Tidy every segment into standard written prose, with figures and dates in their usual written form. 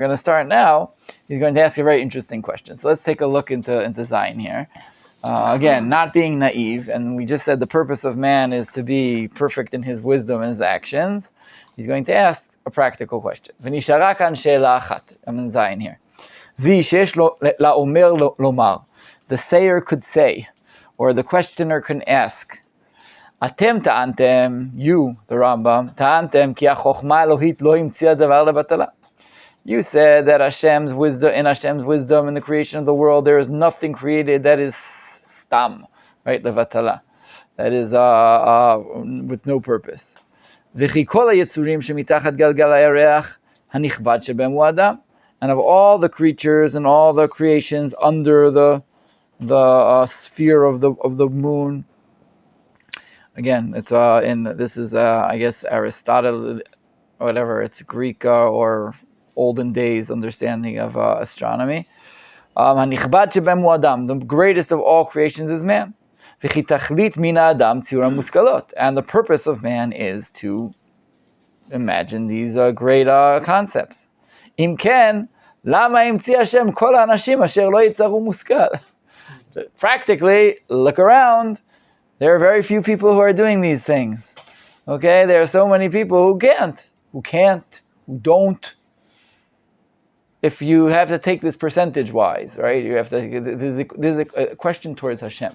we're going to start now. He's going to ask a very interesting question. So let's take a look into Zion here. Again, not being naive, and we just said the purpose of man is to be perfect in his wisdom and his actions. He's going to ask a practical question. ונשארה כאן שאלה אחת. I'm in Zion here. שיש לאומר לומר. The sayer could say, or the questioner can ask, אתם טענתם, you, the Rambam, טענתם כי החוכמה האלוהית לא המציאה דבר לבטלה. You said that Hashem's wisdom, in the creation of the world, there is nothing created that is stam, right? Levatala, that is with no purpose. וכי כל היצורים שמתחת גלגל הירח הנכבד שבהם הוא אדם, and of all the creatures and all the creations under the sphere of the moon. Again, it's this is I guess Aristotle, or whatever. It's Greek or olden days understanding of astronomy. The greatest of all creations is man. And the purpose of man is to imagine these great concepts. Practically, look around. There are very few people who are doing these things. Okay, there are so many people who don't. If you have to take this percentage-wise, right? You have to. There's a question towards Hashem.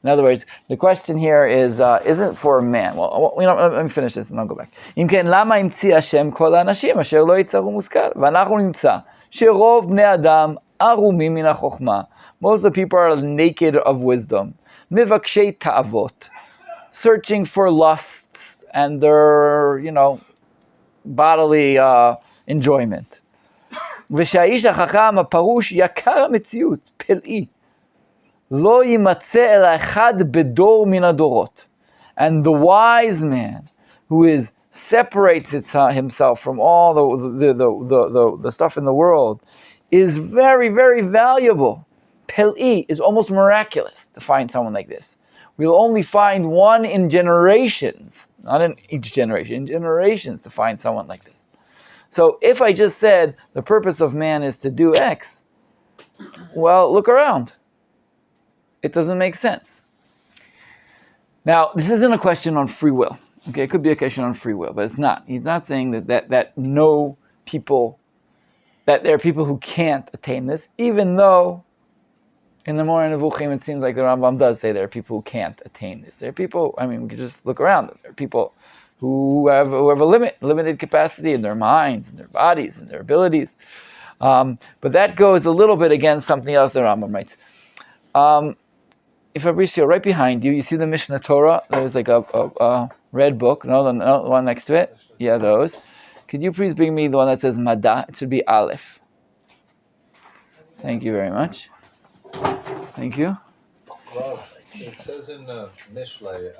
In other words, the question here isn't for man. Well, let me finish this and I'll go back. אם כן, למה המציא השם כל האנשים אשר לא יצרו מושכל? ואנחנו נמצא שרוב בני אדם ערומים מן החוכמה. Most of the people are naked of wisdom. מבקשי תאוות, searching for lusts and their, bodily enjoyment. ושהאיש החכם הפרוש יקר המציאות, פלאי. לא יימצא אלא אחד בדור מן הדורות. And the wise man who separates himself from all the stuff in the world is very, very valuable. Pel'i is almost miraculous to find someone like this. We'll only find one in generations, not in each generation, in generations to find someone like this. So if I just said the purpose of man is to do X, well, look around. It doesn't make sense. Now, this isn't a question on free will. Okay, it could be a question on free will, but it's not. He's not saying that there are people who can't attain this, even though in the Moreh Nevuchim it seems like the Rambam does say there are people who can't attain this. There are people, we could just look around. There are people who have a limited capacity in their minds, in their bodies, in their abilities. But that goes a little bit against something else the Rambam writes. If Fabricio, right behind you, you see the Mishna Torah? There's like a red book. No, the one next to it? Yeah, those. Could you please bring me the one that says Mada? It should be Aleph. Thank you very much. Thank you. Well, it says in Mishlei,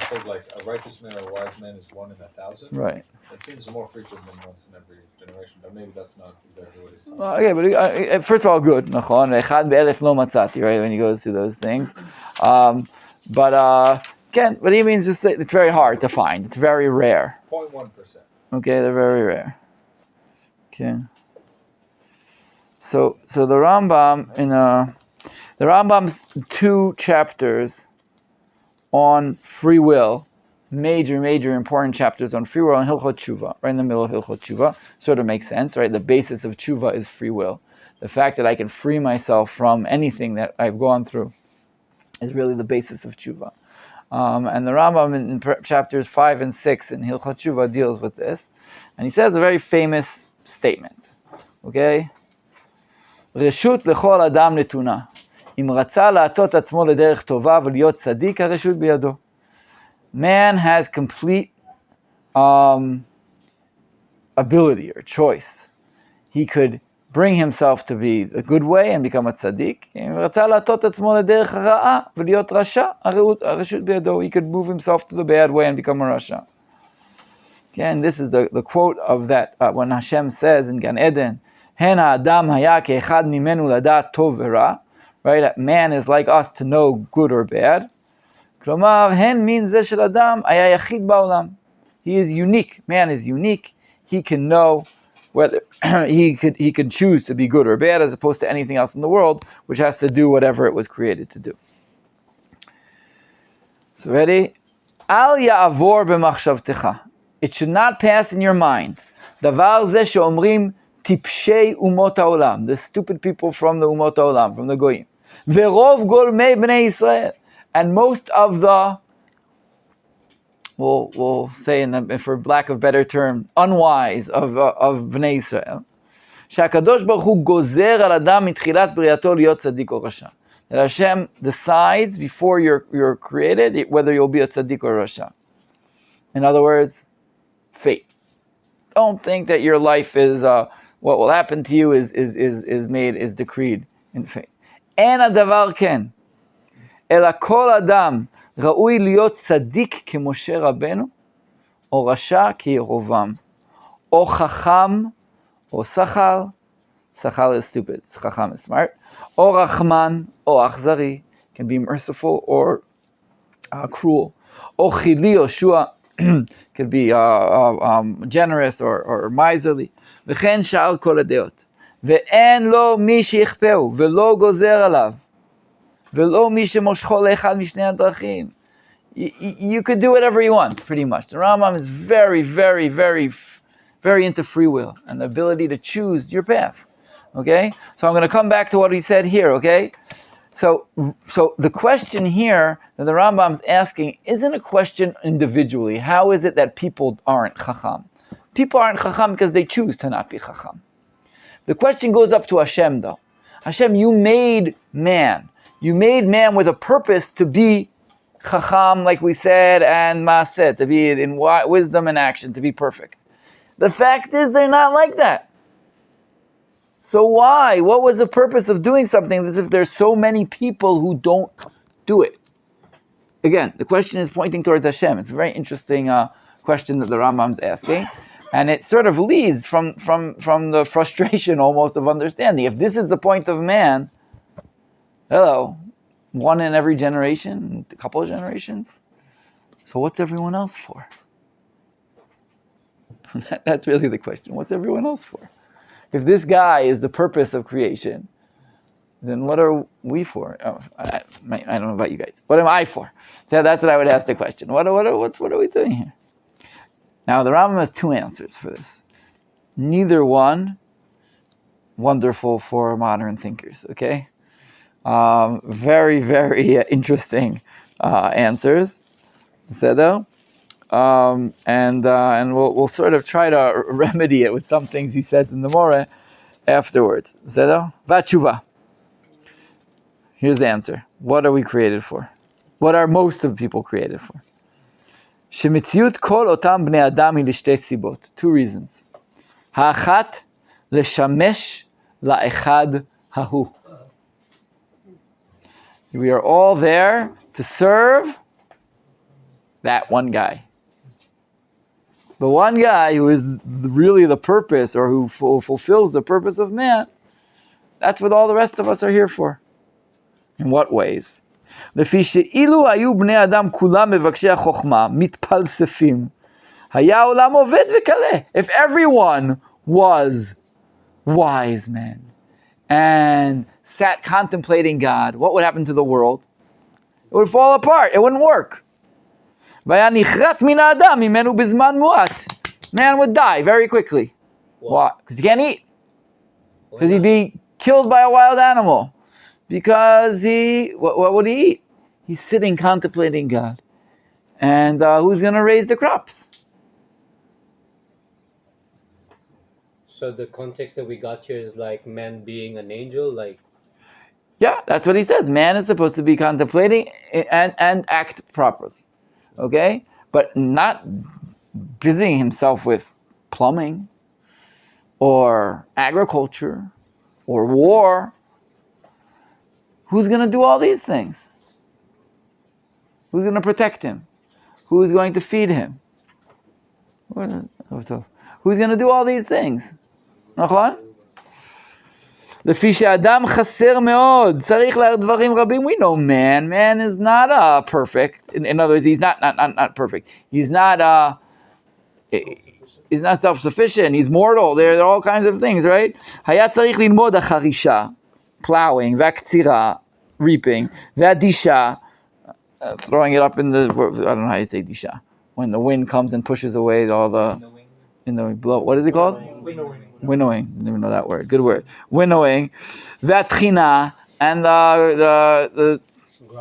says like a righteous man or a wise man is 1 in 1,000. Right. It seems more frequent than once in every generation, but maybe that's not exactly what he's talking about. Okay, but first of all, good. Nachon. Echad be'elef lo matzati, right, when he goes through those things. But he means just that it's very hard to find. It's very rare. 0.1%. Okay, they're very rare. Okay. So the Rambam the Rambam's 2 chapters on free will, major important chapters on free will and Hilchot Tshuva, right in the middle of Hilchot Tshuva, sort of makes sense, right? The basis of Tshuva is free will. The fact that I can free myself from anything that I've gone through is really the basis of Tshuva. And the Rambam in chapters 5 and 6 in Hilchot Tshuva deals with this, and he says a very famous statement. Okay? רשות לכל אדם נתונה. אם רצה להטות עצמו לדרך טובה ולהיות צדיק, הרשות בידו. Man has complete ability or choice. He could bring himself to be the good way and become a tzaddik. אם רצה להטות עצמו לדרך הרעה ולהיות רשע, הרשות בידו. He could move himself to the bad way and become a rasha. Again, this is the quote of that when Hashem says in Gan Eden, הן האדם היה כאחד ממנו לדעת טוב ורע. Right? That man is like us to know good or bad. כלומר, הן מין זה של אדם היה יחיד בעולם. He is unique. Man is unique. he can know whether he could choose to be good or bad, as opposed to anything else in the world, which has to do whatever it was created to do. So ready? Al ya'avor b'machshavtecha. It should not pass in your mind. Davar zeh she'omrim tipshei umot ha'olam. The stupid people from the umot ha'olam, from the goyim. Ve'rov golmei bnei Yisrael. And most of the, we'll say, for lack of better term, unwise of bnei Yisrael. She'akadosh baruch hu gozer al adam mitchilat briato liot tzadik or rasha. That Hashem decides before you're created whether you'll be a tzaddik or rasha. In other words, fate. Don't think that your life is what will happen to you is decreed in fate. En hadavar ken, ela kol adam raui liot tzaddik k'Moshe Rabbeinu, or rasha k'Yerovam, or chacham, or sachar. Sachar is stupid, chacham is smart. Or Rachman, or Achzari, can be merciful or cruel. Or Chili, or Shua, can be generous or miserly. V'chen sha'al kol hadeot. Ve'en lo mi sheyichpeu, ve'lo gozer alav, ve'lo mi shemoshcho le'echad mishnei hadrachim. You could do whatever you want, pretty much. The Rambam is very, very, very, very into free will and the ability to choose your path. Okay, so I'm going to come back to what he said here. Okay, so the question here that the Rambam is asking isn't a question individually. How is it that people aren't chacham? People aren't chacham because they choose to not be chacham. The question goes up to Hashem, though. Hashem, you made man. You made man with a purpose to be chacham, like we said, and maaseh, to be in wisdom and action, to be perfect. The fact is, they're not like that. So why? What was the purpose of doing something as if there's so many people who don't do it? Again, the question is pointing towards Hashem. It's a very interesting question that the Rambam is asking. And it sort of leads from the frustration almost of understanding. If this is the point of man, hello, one in every generation, a couple of generations. So what's everyone else for? That's really the question. What's everyone else for? If this guy is the purpose of creation, then what are we for? Oh, I don't know about you guys. What am I for? So that's what I would ask the question. What are we doing here? Now the Rambam has two answers for this. Neither one wonderful for modern thinkers. Okay, very, very interesting answers. So, and we'll sort of try to remedy it with some things he says in the Moreh afterwards. Zedel? Vatshuva. Here's the answer. What are we created for? What are most of people created for? Shemitziut kol otam bnei adam hi lishtei sibot. Two reasons. Ha'achat leshamesh la'echad hahu. We are all there to serve that one guy. The one guy who is really the purpose, or who fulfills the purpose of man, that's what all the rest of us are here for. In what ways? If everyone was wise men and sat contemplating God, what would happen to the world? It would fall apart. It wouldn't work. Man would die very quickly. Why? Because he can't eat. Because he'd be killed by a wild animal. Because what would he eat? He's sitting contemplating God. And who's going to raise the crops? So the context that we got here is like man being an angel, like... Yeah, that's what he says. Man is supposed to be contemplating and act properly. Okay? But not busying himself with plumbing or agriculture or war. Who's going to do all these things? Who's going to protect him? Who's going to feed him? Who's going to do all these things? נכון? לפי שאדם חסר מאוד, צריך לדברים רבים. We know man is not perfect. In other words, he's not perfect. He's not He's not self-sufficient. He's mortal. There are all kinds of things, right? Hayat tzarich lilmod hacharisha, plowing, v'aktzira, reaping, v'adisha, throwing it up in the, I don't know how you say disha, when the wind comes and pushes away all the, in the blow. What is it called? Winnowing. Never know that word. Good word. Winnowing, v'atchina, and the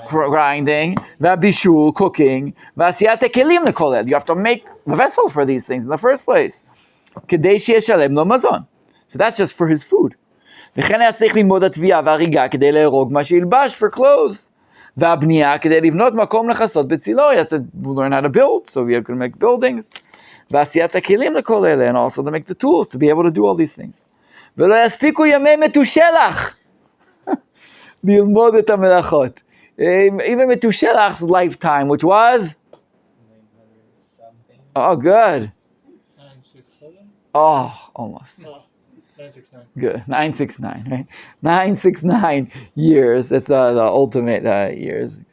grinding, v'abishul, cooking, v'asiyat kelim lekolel. You have to make the vessel for these things in the first place. Kedei sheyeshalem lo mazon. So that's just for his food. V'chen yatzich limod atviya v'ariga kedei le'erog ma she'ilbash, for clothes. V'abniya kedei livnot makom lechasot betzilo. He has to learn how to build, so we are going to make buildings. V'asiyat kelim lekolel, and also to make the tools to be able to do all these things. V'lo yaspiku yamei metushelach lilmod et hamelachot. Even Metushelach's lifetime, which was 900 something. oh, good. 967? Oh, almost. No, 969. Good. 969, right? 969 years. That's the ultimate years.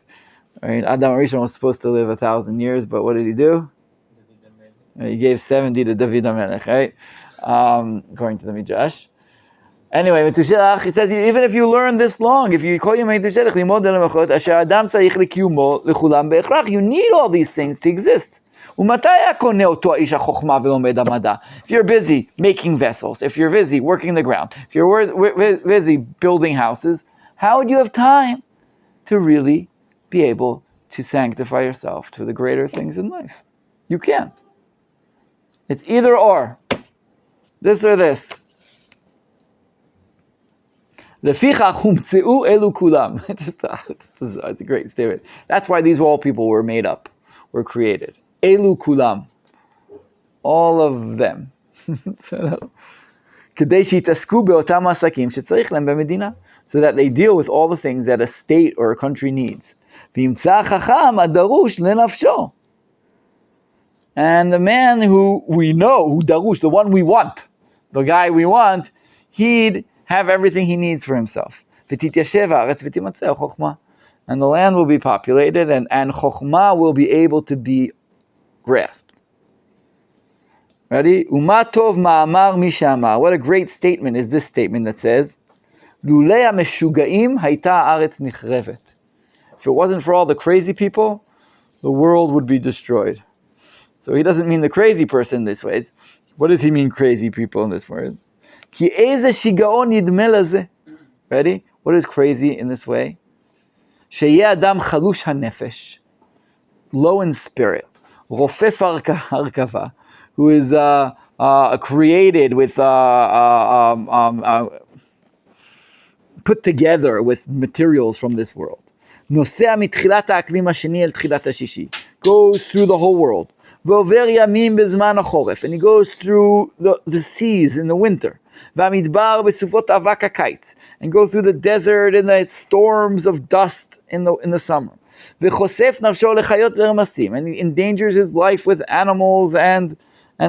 Right? Adam Rishon was supposed to live 1,000 years, but what did he do? He gave 70 to David HaMelech, right? According to the Midrash. Anyway, Metushelach, he says, even if you learn this long, if you call you Metushelach, you need all these things to exist. If you're busy making vessels, if you're busy working the ground, if you're busy building houses, how would you have time to really be able to sanctify yourself to the greater things in life? You can't. It's either or. This or this. Lefichach humtzeu elu kulam. It's a great statement. That's why these wall people were made up, were created. Elu kulam. All of them. Kedei shitasku beotam asakim shetzarich lem b'medina. So that they deal with all the things that a state or a country needs. V'yimtza chacham adarush lenafsho. And the man who we know, who darush, the one we want, the guy we want, he'd have everything he needs for himself. And the land will be populated, and chokhmah will be able to be grasped. Ready? Umatov ma'amar mishamar. What a great statement is this statement that says, Lulei ha-meshugaim hayta haaretz nichrevet. If it wasn't for all the crazy people, the world would be destroyed. So he doesn't mean the crazy person in this way. What does he mean, crazy people, in this word? Ki eze shigaon yidme laze. Ready? What is crazy in this way? Sheyeh adam chalush hanefesh, low in spirit. Rofef harkava, who is created with put together with materials from this world. Nosea mitchilat ha'aklim hasheni el tchilat hashishi, goes through the whole world. V'over yamim bezman hachoref, and he goes through the seas in the winter. V'amidbar b'sufot avak ha'kaitz, and goes through the desert and the storms of dust in the summer. V'chosef nafsho lechayot v'rmasim, and he endangers his life with animals and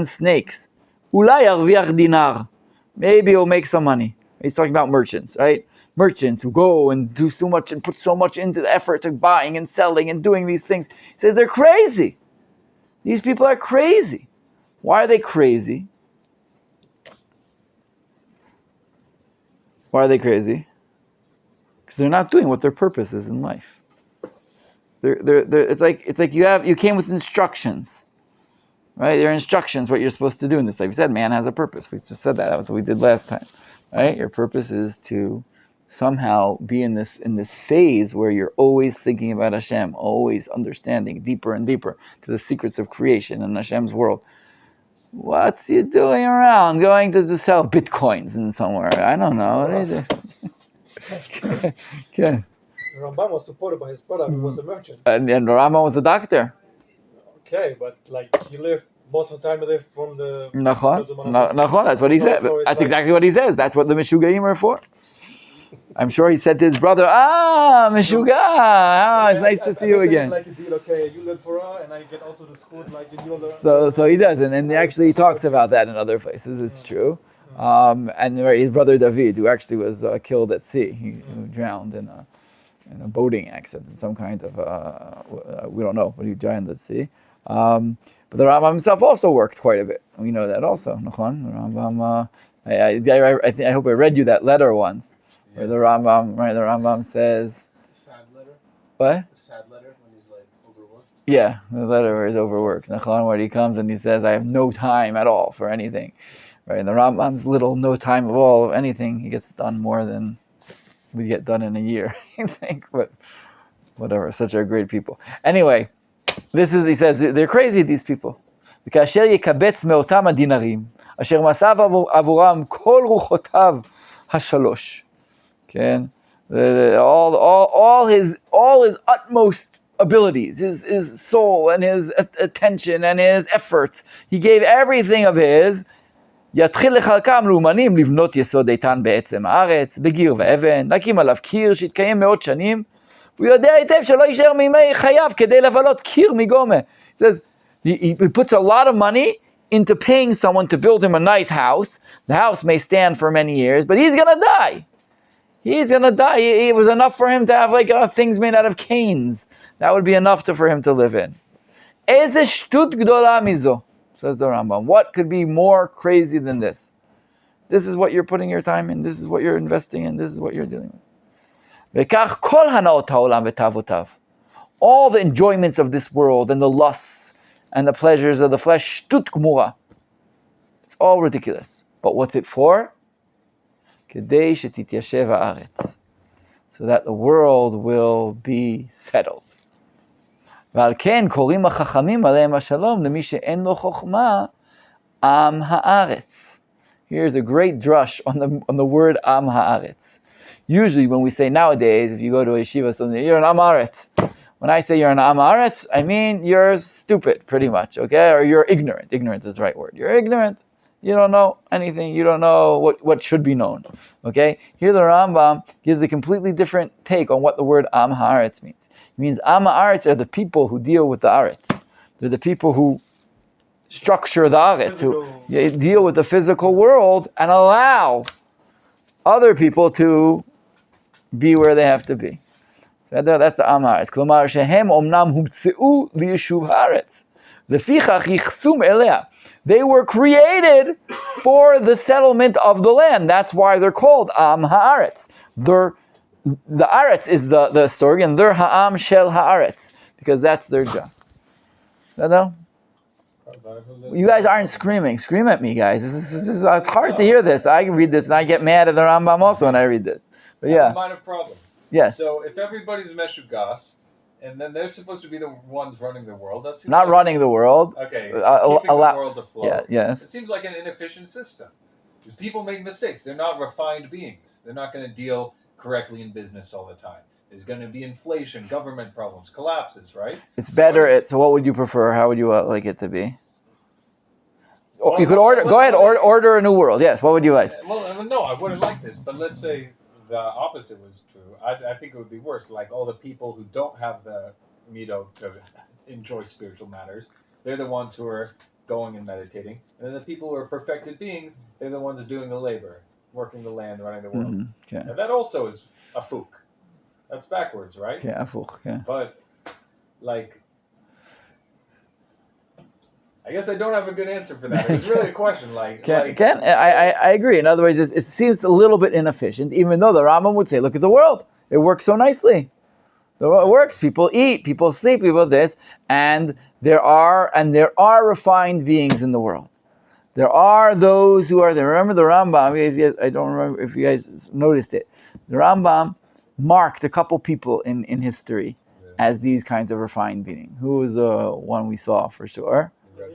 snakes. Ulai yarviach dinar, maybe he'll make some money. He's talking about merchants, right? Merchants who go and do so much and put so much into the effort of buying and selling and doing these things. He says they're crazy. These people are crazy. Why are they crazy? Why are they crazy? Because they're not doing what their purpose is in life. It's like you came with instructions, right? There are instructions what you're supposed to do in this life. You said man has a purpose. We just said that. That was what we did last time, right? Your purpose is to somehow be in this phase where you're always thinking about Hashem, always understanding deeper and deeper to the secrets of creation and Hashem's world. What's you doing around? Going to sell bitcoins in somewhere? I don't know. Okay. Rambam was supported by his brother who was a merchant. And Rambam was a doctor. Okay, but like he lived most of the time. He lived from the. Nachon, that's what he said. So that's exactly what he says. That's what the Meshugaim are for. I'm sure he said to his brother, Meshuga, it's nice to see you again. Like a deal, okay, you learn Torah and I get also the school, like the deal. So he does, and actually he talks about that in other places. It's true. And his brother David, who actually was killed at sea, he drowned in a boating accident, some kind of we don't know, but he drowned at sea. But the Rambam himself also worked quite a bit. We know that also. Nachon? The Rambam. I hope I read you that letter once, where the Rambam says. The sad letter? What? The sad letter when he's like overworked? Yeah, the letter where he's overworked. Nachon, where he comes and he says, I have no time at all for anything. Right? And the Rambam's little no time at all of anything, he gets done more than we get done in a year, I think. But whatever, such are great people. Anyway, he says, they're crazy, these people. וכאשר יקבץ מאותם הדינרים, אשר מסב עבורם כל רוחותיו השלוש. כן? All his utmost abilities, his soul and his attention and his efforts, he gave everything of his. יתחיל לחלקם לאומנים לבנות יסוד איתן בעצם הארץ, בגיר ואבן, להקים עליו קיר שיתקיים מאות שנים, הוא יודע היטב שלא יישאר מימי חייו כדי לבלות קיר מגומה. He says, he puts a lot of money into paying someone to build him a nice house. The house may stand for many years, but he's going to die. He's going to die. It was enough for him to have things made out of canes. That would be enough for him to live in. איזה שטות גדולה מזו, says the Rambam. What could be more crazy than this? This is what you're putting your time in. This is what you're investing in. This is what you're dealing with. וכך כל הנאות העולם ותאוותיו. All the enjoyments of this world and the lusts and the pleasures of the flesh, שטות גמורה. It's all ridiculous. But what's it for? כדי שתתיישב הארץ. So that the world will be settled. ועל כן קוראים החכמים עליהם השלום למי שאין לו חוכמה עם הארץ. Here's a great drush on the word עם הארץ. Usually when we say nowadays, if you go to a yeshiva, you're an עם הארץ. When I say you're an עם הארץ, I mean you're stupid, pretty much, okay? Or you're ignorant. Ignorance is the right word. You're ignorant. You don't know anything. You don't know what should be known, okay? Here the Rambam gives a completely different take on what the word עם הארץ means. It means Am Haaretz are the people who deal with the Aretz. They're the people who structure the Aretz, who deal with the physical world and allow other people to be where they have to be. So that's the Am Haaretz. Klomar shehem omnam humtzeu liyeshuv haaretz. Lefichach yichsum elea. They were created for the settlement of the land. That's why they're called Am Haaretz. The Aretz is the story, and they're Ha'am Shel Haaretz, because that's their job. So, you guys aren't screaming. Scream at me, guys. It's hard to hear this. I read this, and I get mad at the Rambam also when I read this. But yeah. I might have a problem. Yes. So if everybody's Meshugas, and then they're supposed to be the ones running the world, that's not running the world. Okay, keeping the world afloat. Yeah, yes. It seems like an inefficient system. Because people make mistakes. They're not refined beings. They're not going to deal correctly in business all the time. There's going to be inflation, government problems, collapses, right? It's better. So what would you prefer? How would you like it to be? Well, you could order. Go ahead. Order a new world. Yes. What would you like? Well, no, I wouldn't like this. But let's say the opposite was true. I think it would be worse. Like all the people who don't have the mido to enjoy spiritual matters, they're the ones who are going and meditating. And then the people who are perfected beings, they're the ones doing the labor, working the land, running the world. Okay. And that also is afuk. That's backwards, right? Okay, afuk. Yeah. But, like, I guess I don't have a good answer for that. It's really a question. I agree. In other words, it seems a little bit inefficient, even though the Rambam would say, look at the world. It works so nicely. It works. People eat, people sleep, people this, and there are refined beings in the world. There are those who are there. Remember the Rambam, I don't remember if you guys noticed it. The Rambam marked a couple people in history as these kinds of refined beings. Who was the one we saw for sure?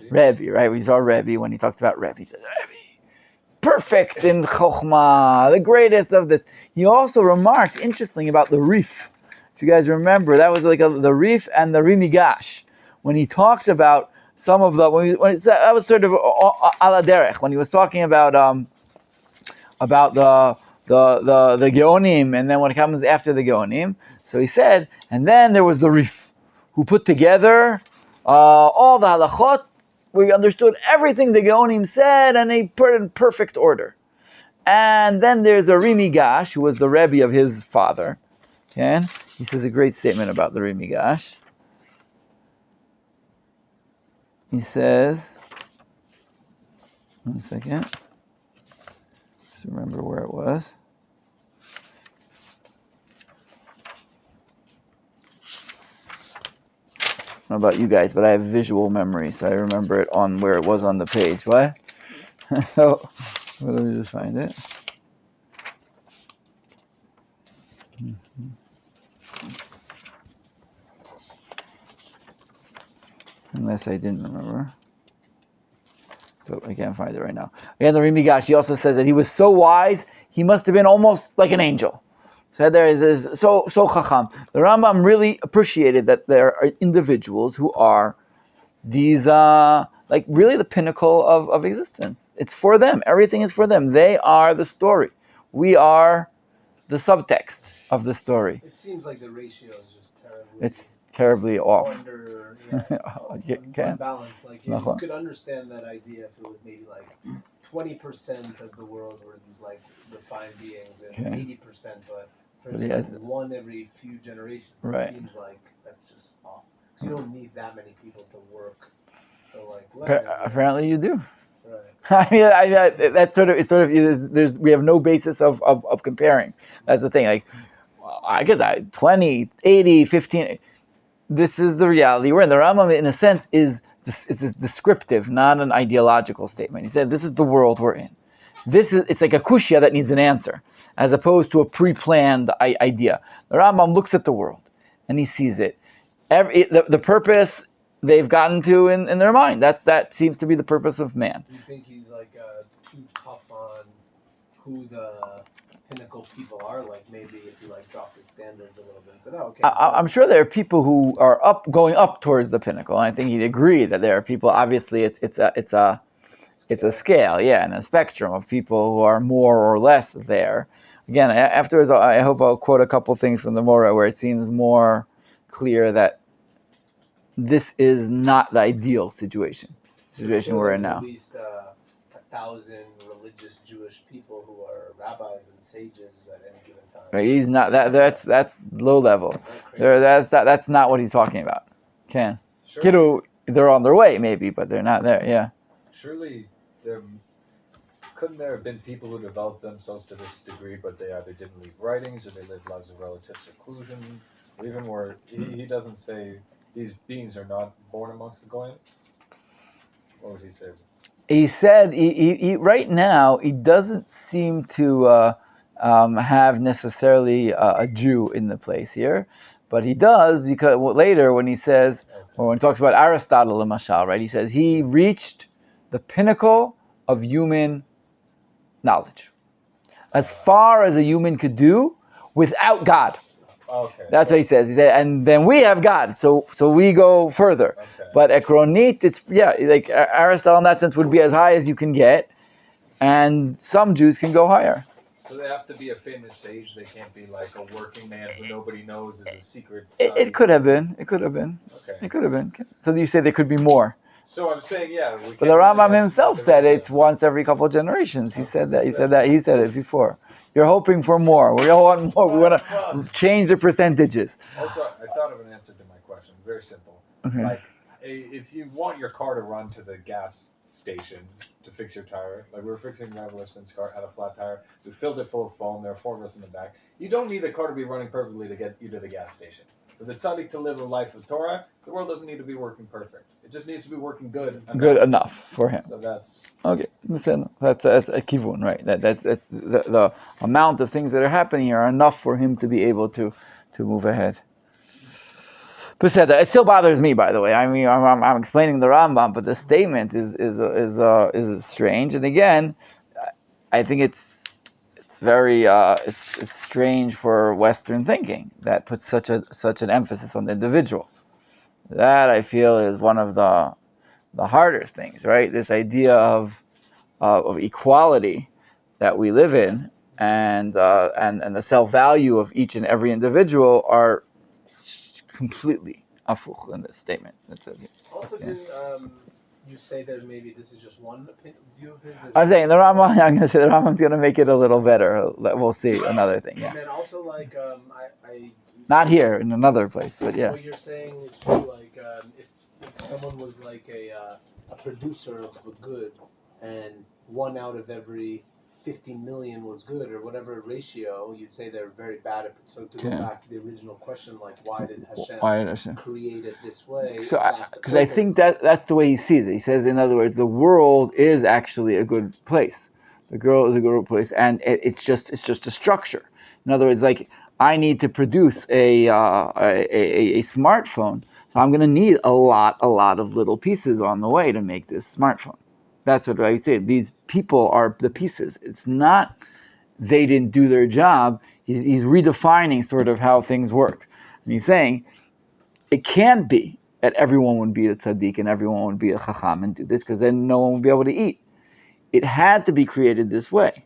Rabbi, right? We saw Rabbi when he talked about Rabbi. He says, Rabbi, perfect in Chokhmah, the greatest of this. He also remarked, interesting, about the Rif. If you guys remember, that was like the Rif and the Rimigash. When he talked about some of the, that was sort of ala derech, when he was talking about the Geonim, and then when it comes after the Geonim. So he said, and then there was the Rif, who put together all the halachot. We understood everything the Geonim said, and they put it in perfect order. And then there's a Rimigash, who was the Rebbe of his father. Okay? He says a great statement about the Rimigash. he says, one second, just remember where it was. I don't know about you guys, but I have visual memory, so I remember it on where it was on the page. What? So, well, let me just find it. Unless I didn't remember. So I can't find it right now. Again, the Rimigash, he also says that he was so wise, he must have been almost like an angel. So there is so chacham. The Rambam really appreciated that there are individuals who are these, like really the pinnacle of existence. It's for them. Everything is for them. They are the story. We are the subtext of the story. It seems like the ratio is just terrible. It's terribly off. Unbalanced. Like you could understand that idea if it was maybe like 20% of the world were these like refined beings and 80%, but for example, one every few generations, it seems like that's just off. So you don't need that many people to work. So like apparently you do. Right. I mean, that's sort of we have no basis of comparing. That's the thing. Like, I get that 20, 80, 15. This is the reality we're in. The Rambam, in a sense, is descriptive, not an ideological statement. He said, "This is the world we're in. It's like a kushya that needs an answer, as opposed to a pre-planned idea." The Rambam looks at the world and he sees it. The purpose they've gotten to in their mind. That seems to be the purpose of man. Do you think he's like too tough on who the pinnacle people are? Like maybe if you like drop the standards a little bit and said, "Oh, okay." I'm sure there are people who are going up towards the pinnacle, and I think he'd agree that there are people. Obviously, it's a scale, and a spectrum of people who are more or less there. Again, afterwards, I hope I'll quote a couple things from the Morah where it seems more clear that this is not the ideal situation we're in now. At least 1,000 religious Jewish people who are rabbis and sages at any given time. Right, he's not that. That's low level. That's not what he's talking about. Sure. They're on their way maybe, but they're not there. Yeah. Surely couldn't there have been people who developed themselves to this degree, but they either didn't leave writings or they lived lives of relative seclusion, or even where he doesn't say these beings are not born amongst the Goyim? What would he say? He said he right now he doesn't seem to have necessarily a Jew in the place here, but he does because later when he says, or when he talks about Aristotle, Mashal, right? He says he reached the pinnacle of human knowledge, as far as a human could do without God. Okay. That's what he says. He said, and then we have God, so we go further. Okay. But Ekronit, it's like Aristotle in that sense would be as high as you can get, and some Jews can go higher. So they have to be a famous sage. They can't be like a working man who nobody knows is a secret. It could have been. It could have been. Okay. It could have been. So you say there could be more. So I'm saying, But the Rambam himself said it's once every couple of generations. He said that. He said that. He said it before. You're hoping for more. We all want more. We want to change the percentages. Also, I thought of an answer to my question. Very simple. Okay. Like, if you want your car to run to the gas station to fix your tire, like we were fixing Rabbi Westman's car, had a flat tire, we filled it full of foam, there are 4 of us in the back. You don't need the car to be running perfectly to get you to the gas station. For the tzaddik to live a life of Torah, the world doesn't need to be working perfect. It just needs to be working good enough. Good enough for him. So that's... Okay, that's a kivun, right? That's the amount of things that are happening here are enough for him to be able to move ahead. But it still bothers me, by the way. I mean, I'm explaining the Rambam, but the statement is strange. And again, I think it's very it's strange for Western thinking that puts such an emphasis on the individual. That I feel is one of the hardest things, right? This idea of equality that we live in, and the self-value of each and every individual are completely afuch in this statement that says here. Also, didn't you say that maybe this is just one view of his? I'm saying the Rambam. I'm going to say the Rambam's going to make it a little better. We'll see another thing. Yeah. And then also, like, I Not here, in another place, but yeah. What you're saying is true. Like, if if someone was like a producer of a good, and 1 out of every 50 million was good, or whatever ratio, you'd say they're very bad at. So to go back to the original question, like why did Hashem create it this way? So, because I think that's the way he sees it. He says, in other words, the world is actually a good place. The girl is a good place, and it's just a structure. In other words, like I need to produce a smartphone, so I'm going to need a lot of little pieces on the way to make this smartphone. That's what I say. These people are the pieces. It's not they didn't do their job. He's redefining sort of how things work, and he's saying it can't be that everyone would be a tzaddik and everyone would be a chacham and do this, because then no one would be able to eat. It had to be created this way.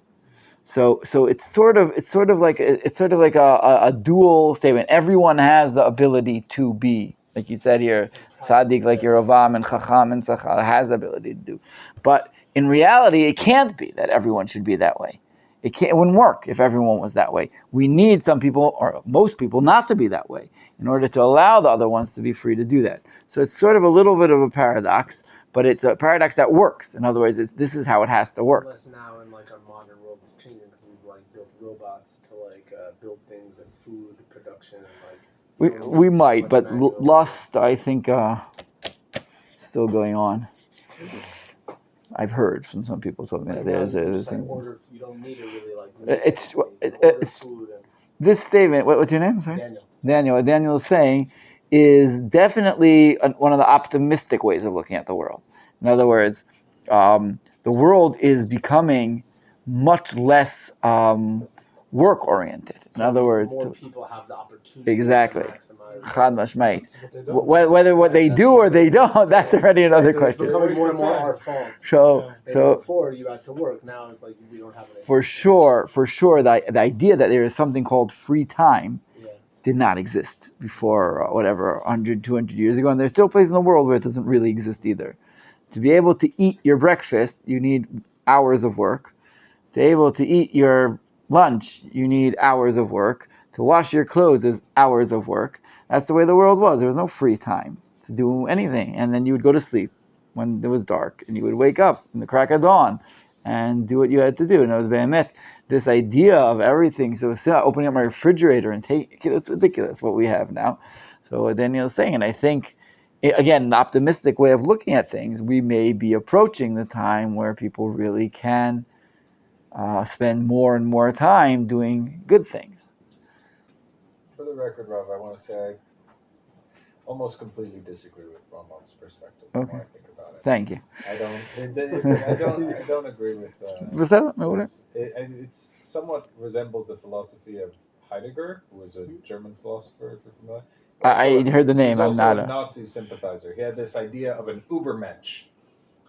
So it's sort of like a dual statement. Everyone has the ability to be, like you said here, tzaddik, like Yeravam and chacham and tzachal, has the ability to do. But in reality, it can't be that everyone should be that way. It wouldn't work if everyone was that way. We need some people, or most people, not to be that way in order to allow the other ones to be free to do that. So it's sort of a little bit of a paradox, but it's a paradox that works. In other words, this is how it has to work. Unless now in like our modern world is changing, because we've like built robots to like build things like food production and like. We might, but lust, I think, still going on. I've heard from some people told me that there's things. You don't need it really, like. It's this statement. What's your name? Sorry? Daniel. What Daniel is saying is definitely one of the optimistic ways of looking at the world. In other words, the world is becoming much less work-oriented. In other words, more people have the opportunity. Exactly. To maximize. Chad mashmait. Whether what they do or they don't, that's already another question. It's becoming more and more our fault. So before you had to work, now it's like we don't have it. For sure, the idea that there is something called free time did not exist before, 100, 200 years ago, and there's still places in the world where it doesn't really exist either. To be able to eat your breakfast, you need hours of work. To be able to eat your lunch, you need hours of work. To wash your clothes is hours of work. That's the way the world was. There was no free time to do anything. And then you would go to sleep when it was dark, and you would wake up in the crack of dawn and do what you had to do. And it was behemet. This idea of everything, so opening up my refrigerator and it's ridiculous what we have now. So what Daniel's saying, and I think, again, an optimistic way of looking at things, we may be approaching the time where people really can spend more and more time doing good things. For the record, Rabbi, I want to say I almost completely disagree with Rambam's perspective. Okay. When I think about it. Thank you. I don't agree with. It somewhat resembles the philosophy of Heidegger, who was a German philosopher. If you're familiar. I heard the name. I'm not a Nazi sympathizer. He had this idea of an Übermensch.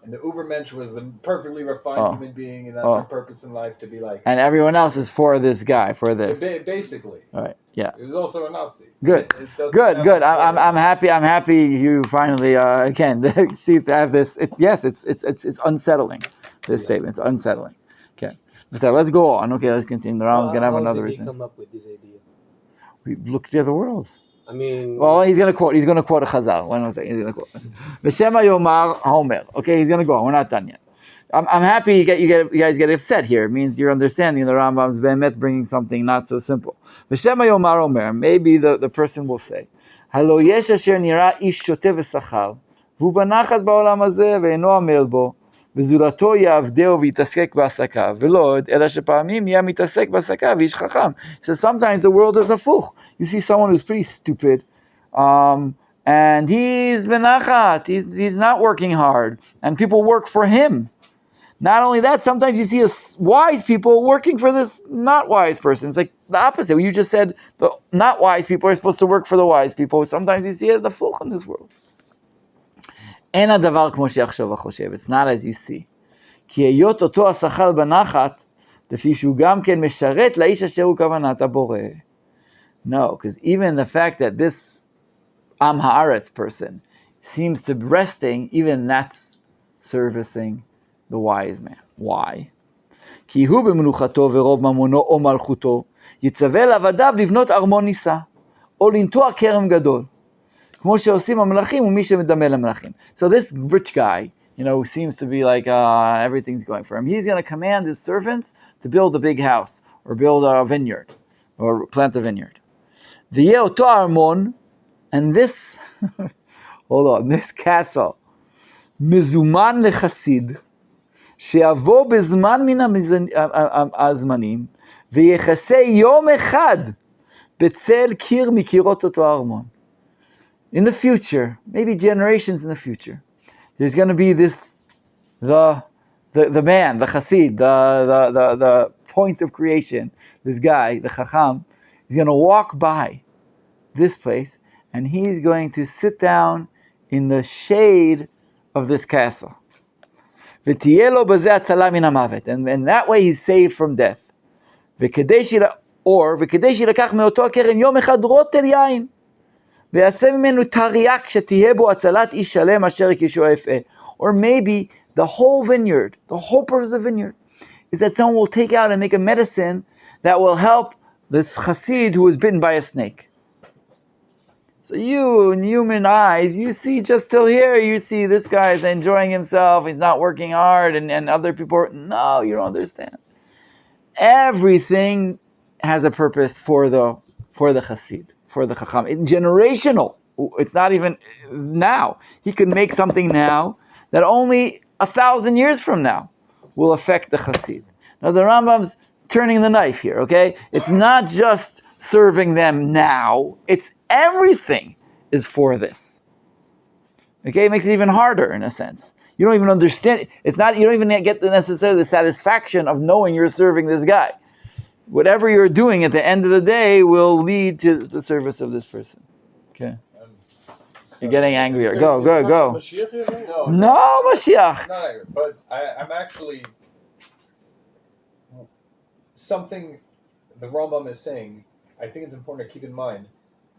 And the Übermensch was the perfectly refined human being, and that's her purpose in life, to be like. And everyone else is for this guy, for this. Basically. All right. Yeah. He was also a Nazi. Good. Good. I'm happy. I'm happy you finally again see to have this. It's unsettling. This statement. It's unsettling. Okay. So let's go on. Okay. Let's continue. The Rambam's gonna have another reason. How did he come up with this idea? We looked at the world. I mean, well, he's gonna quote a Chazal. One second, he's gonna quote. V'shema Yomar Homer. Okay, he's gonna go on. We're not done yet. I'm happy you guys get upset here. It means you're understanding the Rambam's behemet bringing something not so simple. V'shema Yomar Homer. Maybe the person will say, Halo yesh asher nira ish shotev v'sachal v'hu banachat ba'olam hazeh ve'eno amel bo וזולתו יעבדהו ויתעסק בעסקיו, ולא עוד, אלא שפעמים יהיה מתעסק בעסקיו ואיש חכם. So sometimes the world is a fuch. You see someone who's pretty stupid, and he's benachat, he's not working hard, and people work for him. Not only that, sometimes you see wise people working for this not wise person. It's like the opposite. You just said the not wise people are supposed to work for the wise people. Sometimes you see it the fuch in this world. It's not as you see. כי היות אותו השכל בנחת, לפי שהוא גם כן משרת לאיש אשר הוא כוונת הבורא. No, because even the fact that this Am Haaretz person seems to be resting, even that's servicing the wise man. Why? כי הוא במנוחתו ורוב ממונו או מלכותו, יצווה לעבדיו לבנות ארמון נישא, או לנטוע כרם גדול. כמו שעושים המלכים ומי שמדמה למלכים. So this rich guy, who seems to be like everything's going for him, he's going to command his servants to build a big house or build a vineyard or plant a vineyard. ויהיה אותו ארמון, and this, hold on, this castle, מזומן לחסיד, שיבוא בזמן מן הזמנים, ויחסה יום אחד בצל קיר מקירות אותו ארמון. In the future, maybe generations in the future, there's going to be this, the man, the chassid, the point of creation, this guy, the chacham, he's going to walk by this place, and he's going to sit down in the shade of this castle. ותהיה לו בזה הצלה מן המוות, and that way he's saved from death. וכדי שילקח מאותו הכרם יום אחד רוטל יין, ויעשה ממנו תרי"ק שתהיה בו הצלת איש שלם אשר יקישו אפעה. Or maybe the whole vineyard, the whole purpose of the vineyard, is that someone will take out and make a medicine that will help this chassid who was bitten by a snake. So you, in human eyes, you see just till here, you see this guy is enjoying himself, he's not working hard, and other people, no, you don't understand. Everything has a purpose for the chassid, for the chacham. It's generational. It's not even now. He could make something now that only 1,000 years from now will affect the chassid. Now the Rambam's turning the knife here, okay? It's not just serving them now, it's everything is for this. Okay, it makes it even harder in a sense. You don't even understand. It's not, you don't even get necessarily the satisfaction of knowing you're serving this guy. Whatever you're doing at the end of the day will lead to the service of this person. Okay. You're getting angrier. Go. Mashiach here, right? No, Mashiach. Not angry, but I'm actually something the Rambam is saying. I think it's important to keep in mind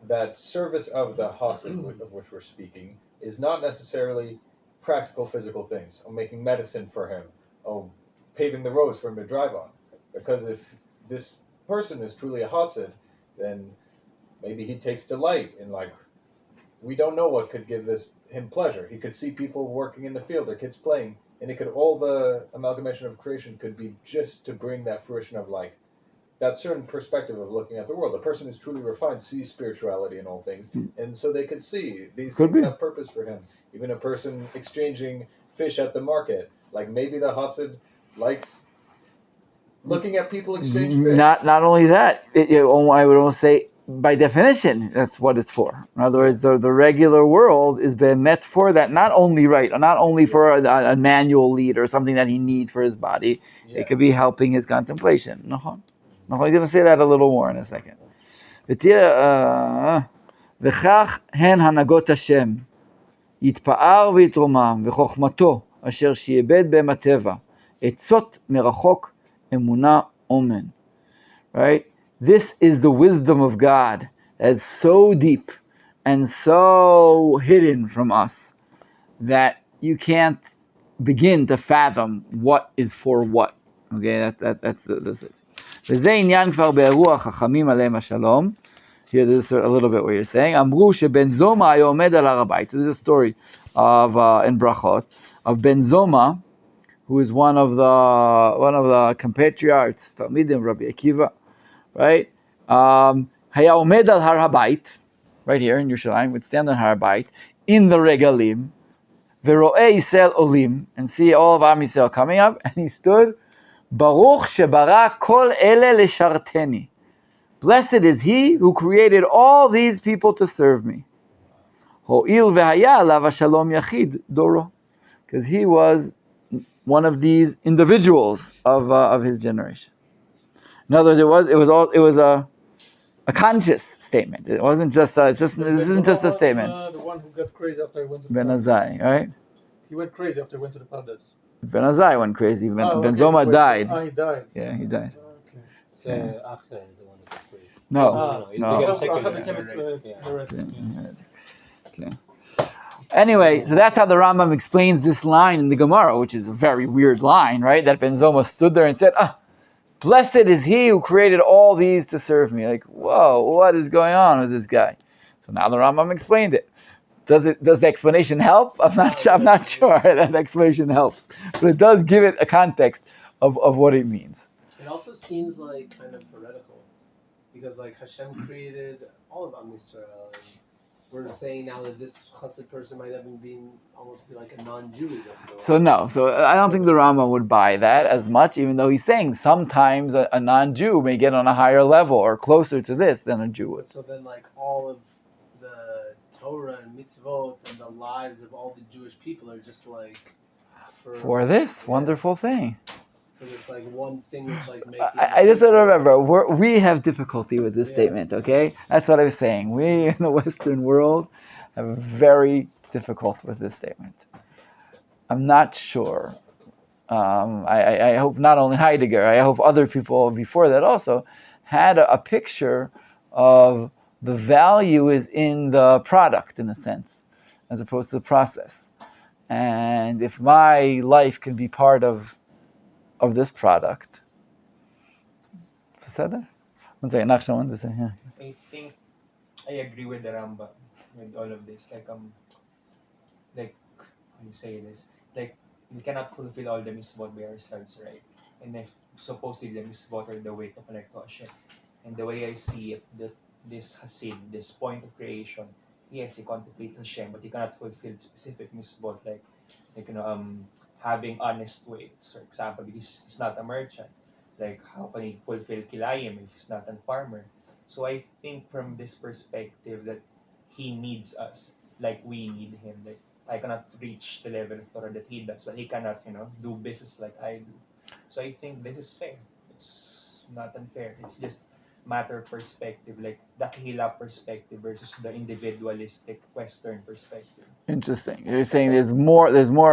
that service of the Hasid, of which we're speaking, is not necessarily practical physical things, or making medicine for him, or paving the roads for him to drive on. Because if this person is truly a Hasid, then maybe he takes delight in, we don't know what could give him pleasure. He could see people working in the field, their kids playing, and it could, all the amalgamation of creation could be just to bring that fruition of that certain perspective of looking at the world. The person who's truly refined sees spirituality in all things, and so they could see these things have purpose for him. Even a person exchanging fish at the market, maybe the Hasid likes looking at people exchange fish. Not only that, I would almost say, by definition, that's what it's for. In other words, the regular world is been met for that, not only for a manual lead or something that he needs for his body. Yeah. It could be helping his contemplation. He's going to say that a little more in a second. וכך הן הנהגות השם, יתפאר ויתרומם, וחוכמתו אשר שיבד בהם הטבע, עצות מרחוק אמונה אומן. Right? This is the wisdom of God that's so deep and so hidden from us that you can't begin to fathom what is for what. Okay, that's it. וזה עניין כבר באירוע חכמים עליהם השלום. Here, this is a little bit what you're saying. אמרו שבן זומא היה עומד על הר הבית. So this is a story of in Brachot of Ben Zoma, who is one of the compatriots, Talmidim, Rabbi Akiva, right? היה עומד על הר הבית, right here in Yerushalayim, would stand on הר הבית, in the regalim, ורואה ישראל עולים, and see all of Am Yisrael coming up, and he stood, ברוך שברא כל אלה לשרתני. Blessed is he who created all these people to serve me. הואיל והיה עליו השלום יחיד דורו. Because he was one of these individuals of his generation. In other words, it was a conscious statement. It wasn't just this isn't just a statement. The one who got crazy after he went to the Ben Azai, right? He went crazy after he went to the palace. Ben Azai went crazy. Ben Zoma died. He died. Yeah, he died. Okay. So Achra is the one that got crazy. No. Okay. Anyway, so that's how the Rambam explains this line in the Gemara, which is a very weird line, right? That Ben Zoma stood there and said, blessed is he who created all these to serve me. Whoa, what is going on with this guy? So now the Rambam explained it. Does the explanation help? I'm not sure. I'm not sure that explanation helps, but it does give it a context of what it means. It also seems like kind of heretical, because like Hashem created all of Am Yisrael, and we're saying now that this chassid person might even be almost be like a non-Jew. So no, so I don't think the Rambam would buy that as much, even though he's saying sometimes a non-Jew may get on a higher level or closer to this than a Jew would. So then, like all of the Torah and mitzvot and the lives of all the Jewish people are just like for this wonderful thing. For this like one thing which like makes. I just want to remember, we have difficulty with this statement, okay? That's what I was saying. We in the Western world have very difficult with this statement. I'm not sure. I hope not only Heidegger, I hope other people before that also had a picture of the value is in the product, in a sense, as opposed to the process. And if my life can be part of this product. One second, Nachshon wanted to say, yeah. I think I agree with the Rambam with all of this. Like how you say this? Like we cannot fulfill all the mitzvot by ourselves, right? And if supposedly the mitzvot are the way to connect to Hashem. And the way I see it, this Hasid, this point of creation, yes, he contemplates Hashem, but he cannot fulfill specific mitzvot like having honest weights, for example, because he's not a merchant. Like, how can he fulfill kilayim if he's not a farmer? So I think from this perspective that he needs us, like we need him. Like, I cannot reach the level of Torah that he does, but he cannot, do business like I do. So I think this is fair. It's not unfair. It's just matter of perspective, like the Kehila perspective versus the individualistic Western perspective. Interesting. You're saying there's more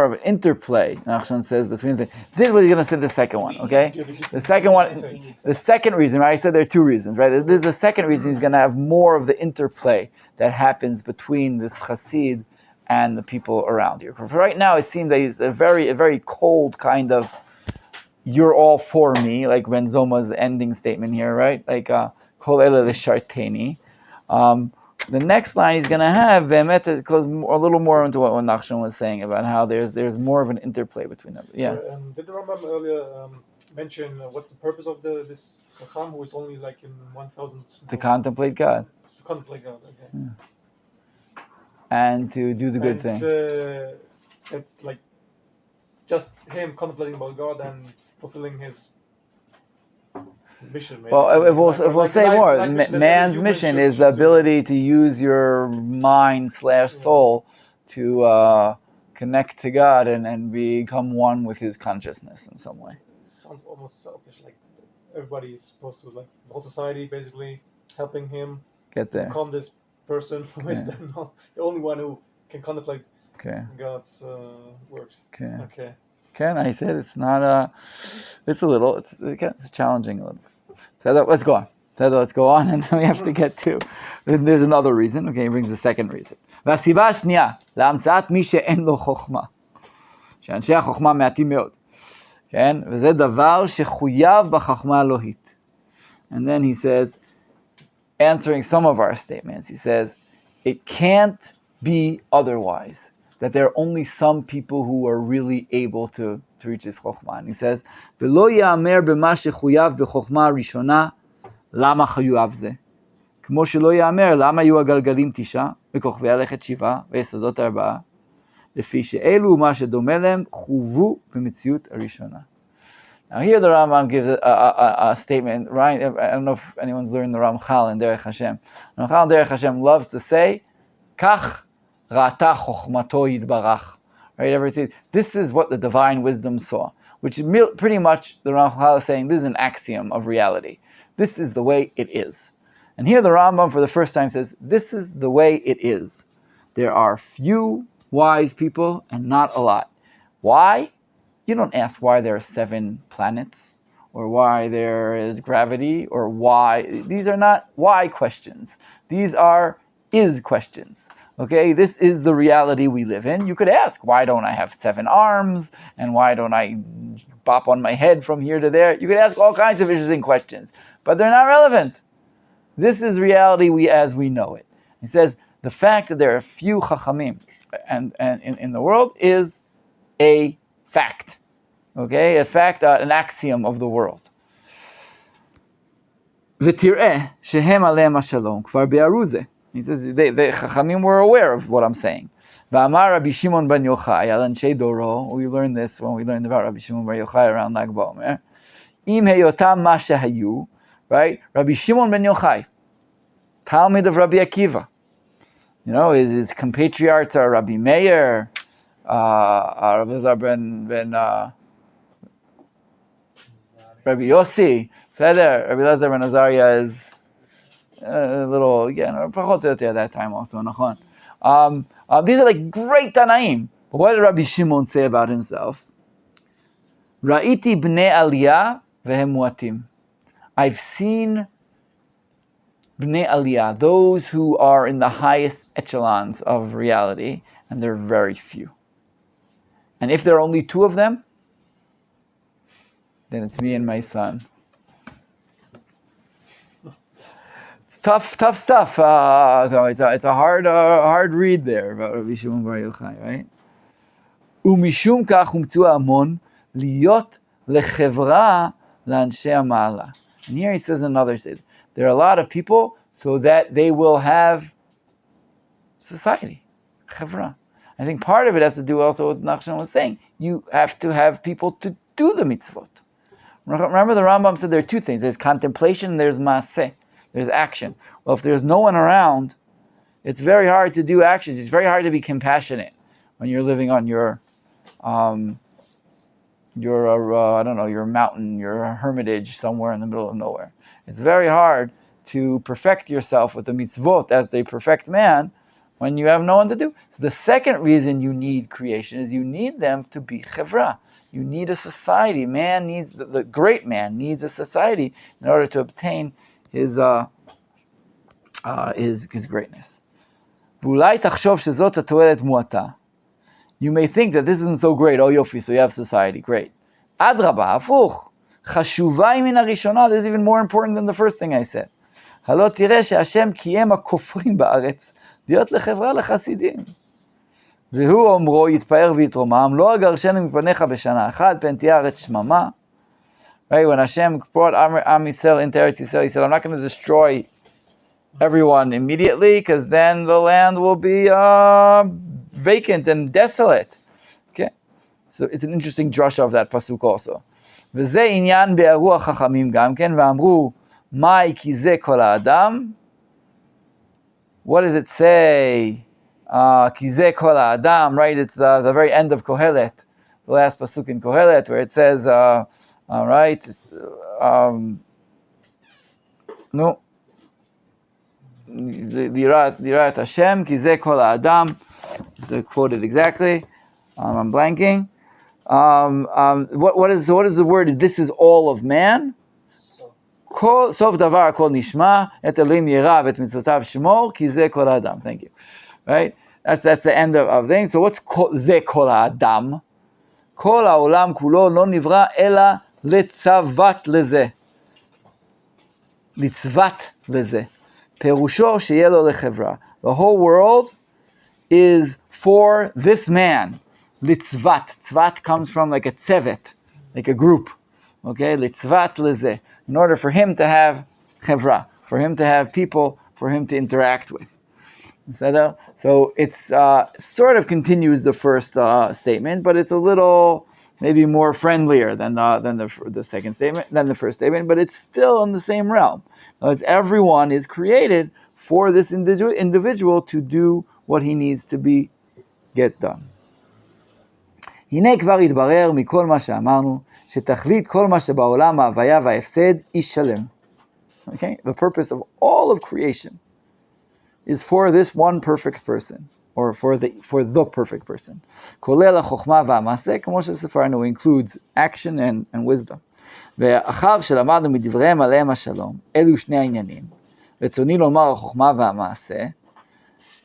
of an interplay, Nachshon says, between the. This is what he's going to say the second one, okay? The second reason, right? I said there are two reasons, right? This is the second reason he's going to have more of the interplay that happens between this chassid and the people around here. For right now, it seems that he's a very cold kind of, you're all for me, like Ben Zoma's ending statement here, right? Like, Kol Ele L'Sharteni. The next line he's going to have, it goes a little more into what Nachshon was saying about how there's more of an interplay between them. Yeah. Did the Rambam earlier mention what's the purpose of this Chacham who is only like in 1,000? To contemplate God. To contemplate God, okay. Yeah. And to do the good thing. It's like just him contemplating about God and fulfilling his mission. Maybe. Well, if we'll say more, man's mission is the ability to use your mind / soul to connect to God and become one with His consciousness in some way. It sounds almost selfish. Like everybody is supposed to, like the whole society, basically helping him get there. Become this person who is the only one who can contemplate God's works. Okay. Ken, I said it's not it's challenging a little bit. So let's go on. Let's go on, and then we have to get to. There's another reason. Okay, he brings the second reason. והסיבה השנייה, להמצאת מי שאין לו חוכמה, שאנשי החוכמה מעטים מאוד, כן? וזה דבר שחויב בחוכמה אלוהית. And then he says, answering some of our statements, he says, it can't be otherwise. That there are only some people who are really able to reach this chokhmah. And he says, "V'lo ya'amer b'ma shechuyav b'chokhmah rishona, lama chayuv ze. K'mo shelo ya'amer lama yu agalgalim tisha, v'kochvei halechet shiva, v'yesodot arba'a, lefi she'elu ma shedome lehem chuvu b'metziut harishona." Now here the Rambam gives a statement, right? I don't know if anyone's learned the Ramchal in Derech Hashem. Ramchal in Derech Hashem loves to say, "Kach Rata chokhmato yitbarach." Right? Everything. This is what the divine wisdom saw, which is pretty much the Ramchal is saying this is an axiom of reality. This is the way it is. And here the Rambam for the first time says, this is the way it is. There are few wise people and not a lot. Why? You don't ask why there are 7 planets, or why there is gravity, or why. These are not why questions. These are is questions. Okay, this is the reality we live in. You could ask, why don't I have 7 arms? And why don't I bop on my head from here to there? You could ask all kinds of interesting questions, but they're not relevant. This is reality as we know it. He says, the fact that there are few chachamim and in the world is a fact. Okay, a fact, an axiom of the world. V'tir'eh shehem aleim hashalom kvar bi'aru zeh. He says the chachamim were aware of what I'm saying. V'amar Rabbi Shimon ben Yochai al anshei doro. We learned this when we learned about Rabbi Shimon ben Yochai around Lag BaOmer. Im heyotam ma shehayu, right? Rabbi Shimon ben Yochai, Talmid of Rabbi Akiva. You know, his compatriots are Rabbi Meir, Rabbi Lazar ben Rabbi Yossi. So there, Rabbi Lazar ben Azariah is a little, pachot or yoter at that time also, nachon. These are like great Tanaim. But what did Rabbi Shimon say about himself? Ra'iti bnei aliyah vehem muatim. I've seen bnei aliyah, those who are in the highest echelons of reality, and they're very few. And if there are only two of them, then it's me and my son. It's tough stuff. It's a hard read there about Rabbi Shimon bar Yochai, right? Umishum kach umtzu amon liyot lechevra la'anshei ha'ma'ala. And here he says another statement. There are a lot of people so that they will have society, chevra. I think part of it has to do also with what Nachshon was saying. You have to have people to do the mitzvot. Remember the Rambam said there are two things. There's contemplation and there's maaseh. There's action. Well, if there's no one around, it's very hard to do actions. It's very hard to be compassionate when you're living on your mountain, your hermitage somewhere in the middle of nowhere. It's very hard to perfect yourself with the mitzvot as they perfect man when you have no one to do. So the second reason you need creation is you need them to be chevra. You need a society. Man needs, the great man needs a society in order to obtain his greatness. V'ulai tachshov shezot hatoelet muata. You may think that this isn't so great. Oh, yofi, so you have society. Great. Adraba, hafuch. Chashuvai min harishona. This is even more important than the first thing I said. Halo tireh she'Hashem kiyem hakofrim ba'aretz להיות לחברה לחסידים. והוא אומרו יתפאר ויתרומם, לא אגרשנו מפניך בשנה אחת, פן תהיה ארץ שממה. Right, when Hashem brought Am Yisrael into Eretz Yisrael, he said, I'm not going to destroy everyone immediately, because then the land will be vacant and desolate. Okay, so it's an interesting drasha of that pasuk also. וזה עניין ביארו החכמים גם כן, ואמרו, מאי כי זה כל האדם. What does it say? Ki ze kol ha'adam, right? It's the very end of Kohelet, the last pasuk in Kohelet, where it says, right? No. Lirat Hashem, ki ze kol ha'adam. To quote it exactly. I'm blanking. What is the word? This is all of man. Sof davar kol nishma et Elohim yira v'et mitzvotav shmor ki ze kol ha'adam. Thank you. Right? That's the end of things. So what's ze kol ha'adam? Kol ha'olam kulo lo nivra ela letzavat leze. Litzvat leze. Perusho sheyeh lo lechevra. The whole world is for this man. Litzvat. Tzvat comes from like a tzevet, like a group. Okay? Litzvat leze. In order for him to have chevra, for him to have people, for him to interact with. So it's sort of continues the first statement, but it's a little maybe more friendlier than the second statement, than the first statement, but it's still in the same realm. As everyone is created for this individual to do what he needs to get done. הנה כבר התברר מכל מה שאמרנו, שתכלית כל מה שבעולם ההוויה וההפסד איש שלם. Okay? The purpose of all of creation is for this one perfect person, or for the perfect person. כולל החוכמה והמעשה, כמו שספרנו, includes action and wisdom. ואחר שלמדנו מדבריהם עליהם השלום, אלו שני העניינים. רצוני לומר החוכמה והמעשה,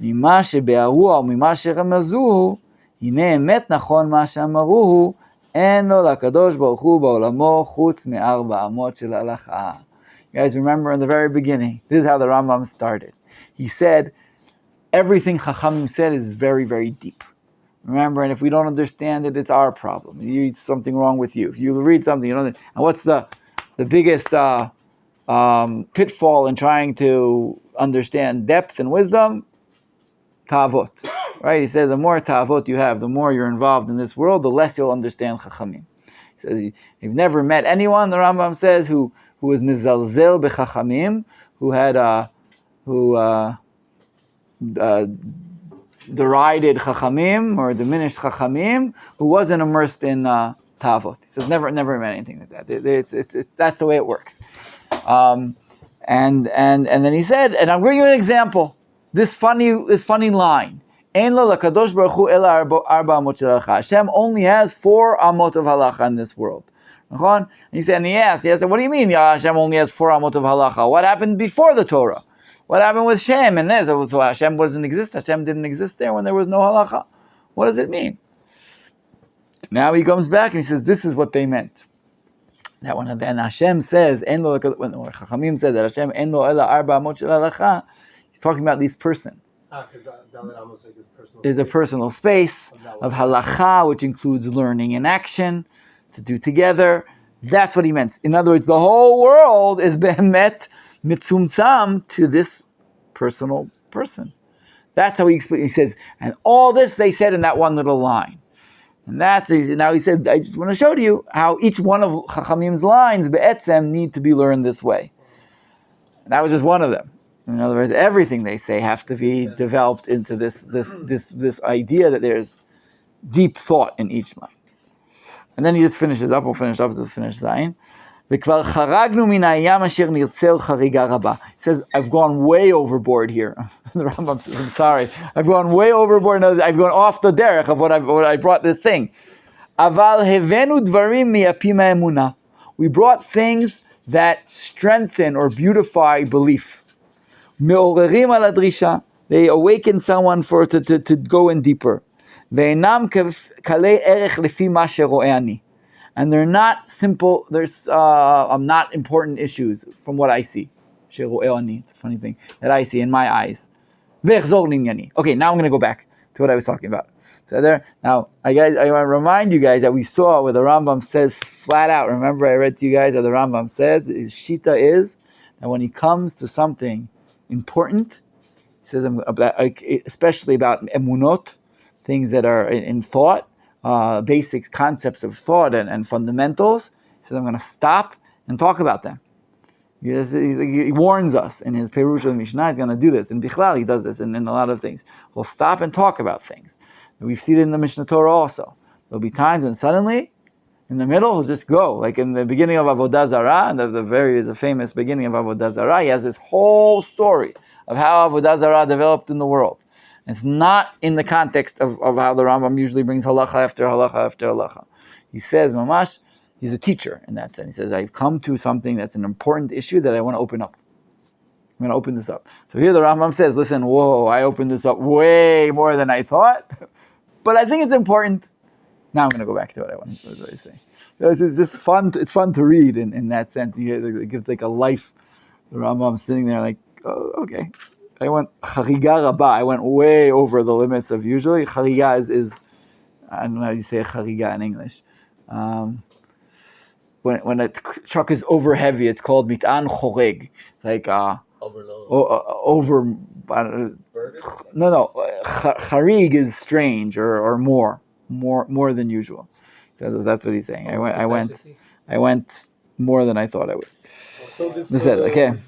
ממה שבארו או ממה שרמזוהו, הנה אמת נכון מה שאמרוהו, אין לו לקדוש ברוך הוא בעולמו חוץ מארבע אמות של הלכה. You guys remember in the very beginning, this is how the Rambam started. He said, everything Chachamim said is very, very deep. Remember, and if we don't understand it, it's our problem. It's something wrong with you. If you read something, you don't. And what's the biggest pitfall in trying to understand depth and wisdom? Ta'avot, right? He said the more ta'avot you have, the more you're involved in this world, the less you'll understand Chachamim. He says you've never met anyone, the Rambam says, who was mizalzel b'Chachamim, who had derided Chachamim or diminished Chachamim, who wasn't immersed in Ta'avot. He says never met anything like that. It's that's the way it works. And then he said, and I'm giving you an example. This funny line. Ein lo lakadosh baruch hu ela arba amot shel halacha. Hashem only has 4 amot of halacha in this world. And he said, what do you mean Hashem only has 4 amot of halacha? What happened before the Torah? What happened with Shem and this? So Hashem doesn't exist. Hashem didn't exist there when there was no halacha. What does it mean? Now he comes back and he says, this is what they meant. That when Hashem says, when Chachamim said that Hashem en lo ela arba amot shel halacha, he's talking about this person. Because almost like this personal There's a personal space of halacha, which includes learning and action to do together. That's what he meant. In other words, the whole world is behemet mitzumtzam to this personal person. That's how he explains. He says, and all this they said in that one little line. And now he said, I just want to show to you how each one of Chachamim's lines, be'etzem, need to be learned this way. And that was just one of them. In other words, everything they say has to be developed into this idea that there's deep thought in each line. And then he just finishes up. We'll finish up to the finish line. He says, I've gone way overboard here. The Rambam says, I'm sorry. I've gone way overboard. I've gone off the derech of what I brought this thing. We brought things that strengthen or beautify belief. They awaken someone to go in deeper. And they're not simple, there's not important issues from what I see. It's a funny thing that I see in my eyes. Okay, now I'm going to go back to what I was talking about. So now, I want to remind you guys that we saw where the Rambam says flat out, remember I read to you guys that the Rambam says, his shita is that when he comes to something important, he says especially about emunot, things that are in thought, basic concepts of thought and fundamentals. He says, I'm going to stop and talk about them. He warns us in his Perush of Mishna. He's going to do this. In Bichlal, he does this in a lot of things. He'll stop and talk about things. We've seen it in the Mishnah Torah also. There'll be times when suddenly, in the middle, he'll just go. Like in the beginning of Avodah Zarah, and the famous beginning of Avodah Zarah, he has this whole story of how Avodah Zarah developed in the world. It's not in the context of how the Rambam usually brings halacha after halacha after halacha. He says, mamash, he's a teacher in that sense. He says, I've come to something that's an important issue that I want to open up. I'm going to open this up. So here the Rambam says, listen, whoa, I opened this up way more than I thought, but I think it's important. Now I'm going to go back to what I wanted to say. It's just fun. It's fun to read in that sense. It gives like a life. The Rambam's sitting there like, oh, okay. I went chariga rabba. I went way over the limits of usually. Chariga is I don't know how you say chariga in English. When a truck is over heavy, it's called mit'an choreg. It's like over. No. Charig is strange or more than usual. So that's what he's saying. I went more than I thought I would. So this chacham,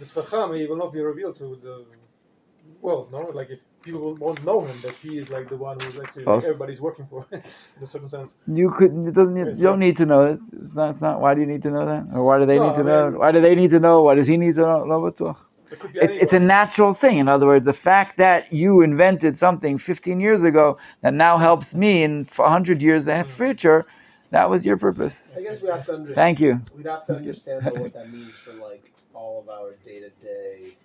he will not be revealed to the. Well, no, like if people won't know him, that he is like the one who's actually everybody's working for, in a certain sense. You don't need to know. It's not. Why do you need to know that? Or why do they need to know? Why do they need to know? Why does he need to know? It's a natural thing. In other words, the fact that you invented something 15 years ago that now helps me in 100 years in the future, that was your purpose. I guess we have to understand. Thank you. We'd have to understand what that means for like all of our day-to-day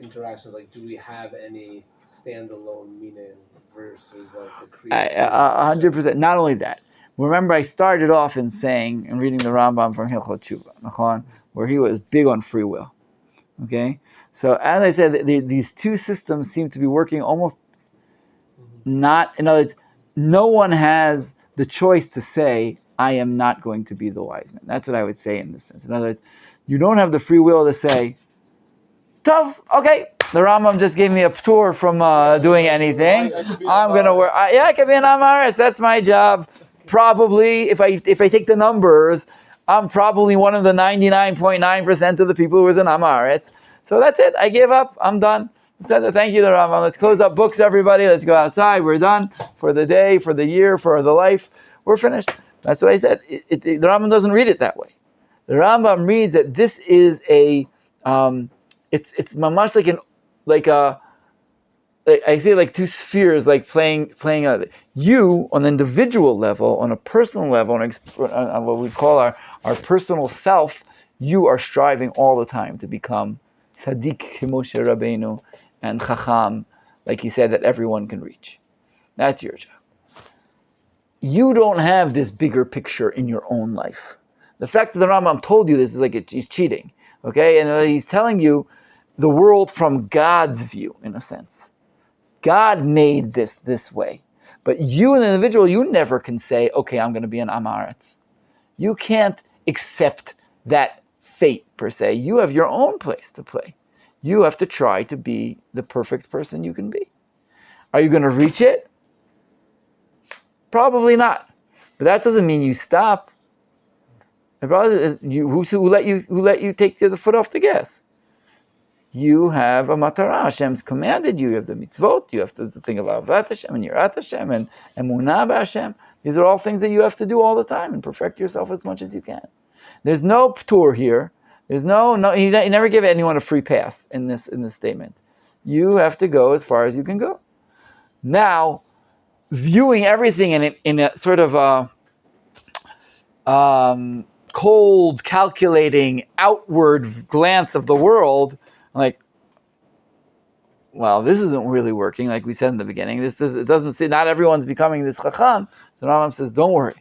interactions. Like, do we have any standalone meaning versus like the creative? 100%. Not only that. Remember, I started off in saying and reading the Rambam from Hilchot Tshuva, where he was big on free will. Okay, so as I said, these two systems seem to be working almost not. In other words, no one has the choice to say, "I am not going to be the wise man." That's what I would say in this sense. In other words, you don't have the free will to say, "Tough, okay." The Rambam just gave me a tour from doing anything. I'm gonna work. I can be an Amaris. That's my job. Probably, if I take the numbers, I'm probably one of the 99.9% of the people who is an Amaretz. So that's it. I give up. I'm done. Thank you, the Rambam. Let's close up books, everybody. Let's go outside. We're done for the day, for the year, for the life. We're finished. That's what I said. The Rambam doesn't read it that way. The Rambam reads that this is a, it's much I see like two spheres, like playing out. You, on an individual level, on a personal level, on what we call our personal self, you are striving all the time to become tzaddik Moshe Rabbeinu and chacham, like he said, that everyone can reach. That's your job. You don't have this bigger picture in your own life. The fact that the Rambam told you this is like he's cheating, okay? And he's telling you the world from God's view, in a sense. God made this way. But you, an individual, you never can say, okay, I'm going to be an Amaretz. You can't accept that fate, per se. You have your own place to play. You have to try to be the perfect person you can be. Are you going to reach it? Probably not. But that doesn't mean you stop. Who let you take the foot off the gas? You have a matara. Hashem's commanded you. You have the mitzvot. You have to think about Avat Hashem and Yirat Hashem and Emunah Hashem. These are all things that you have to do all the time and perfect yourself as much as you can. There's no tour here. There's no. You never give anyone a free pass in this statement. You have to go as far as you can go. Now, viewing everything in a sort of cold, calculating, outward glance of the world. Like, well, this isn't really working, like we said in the beginning. It doesn't say not everyone's becoming this chacham. So Rambam says, don't worry.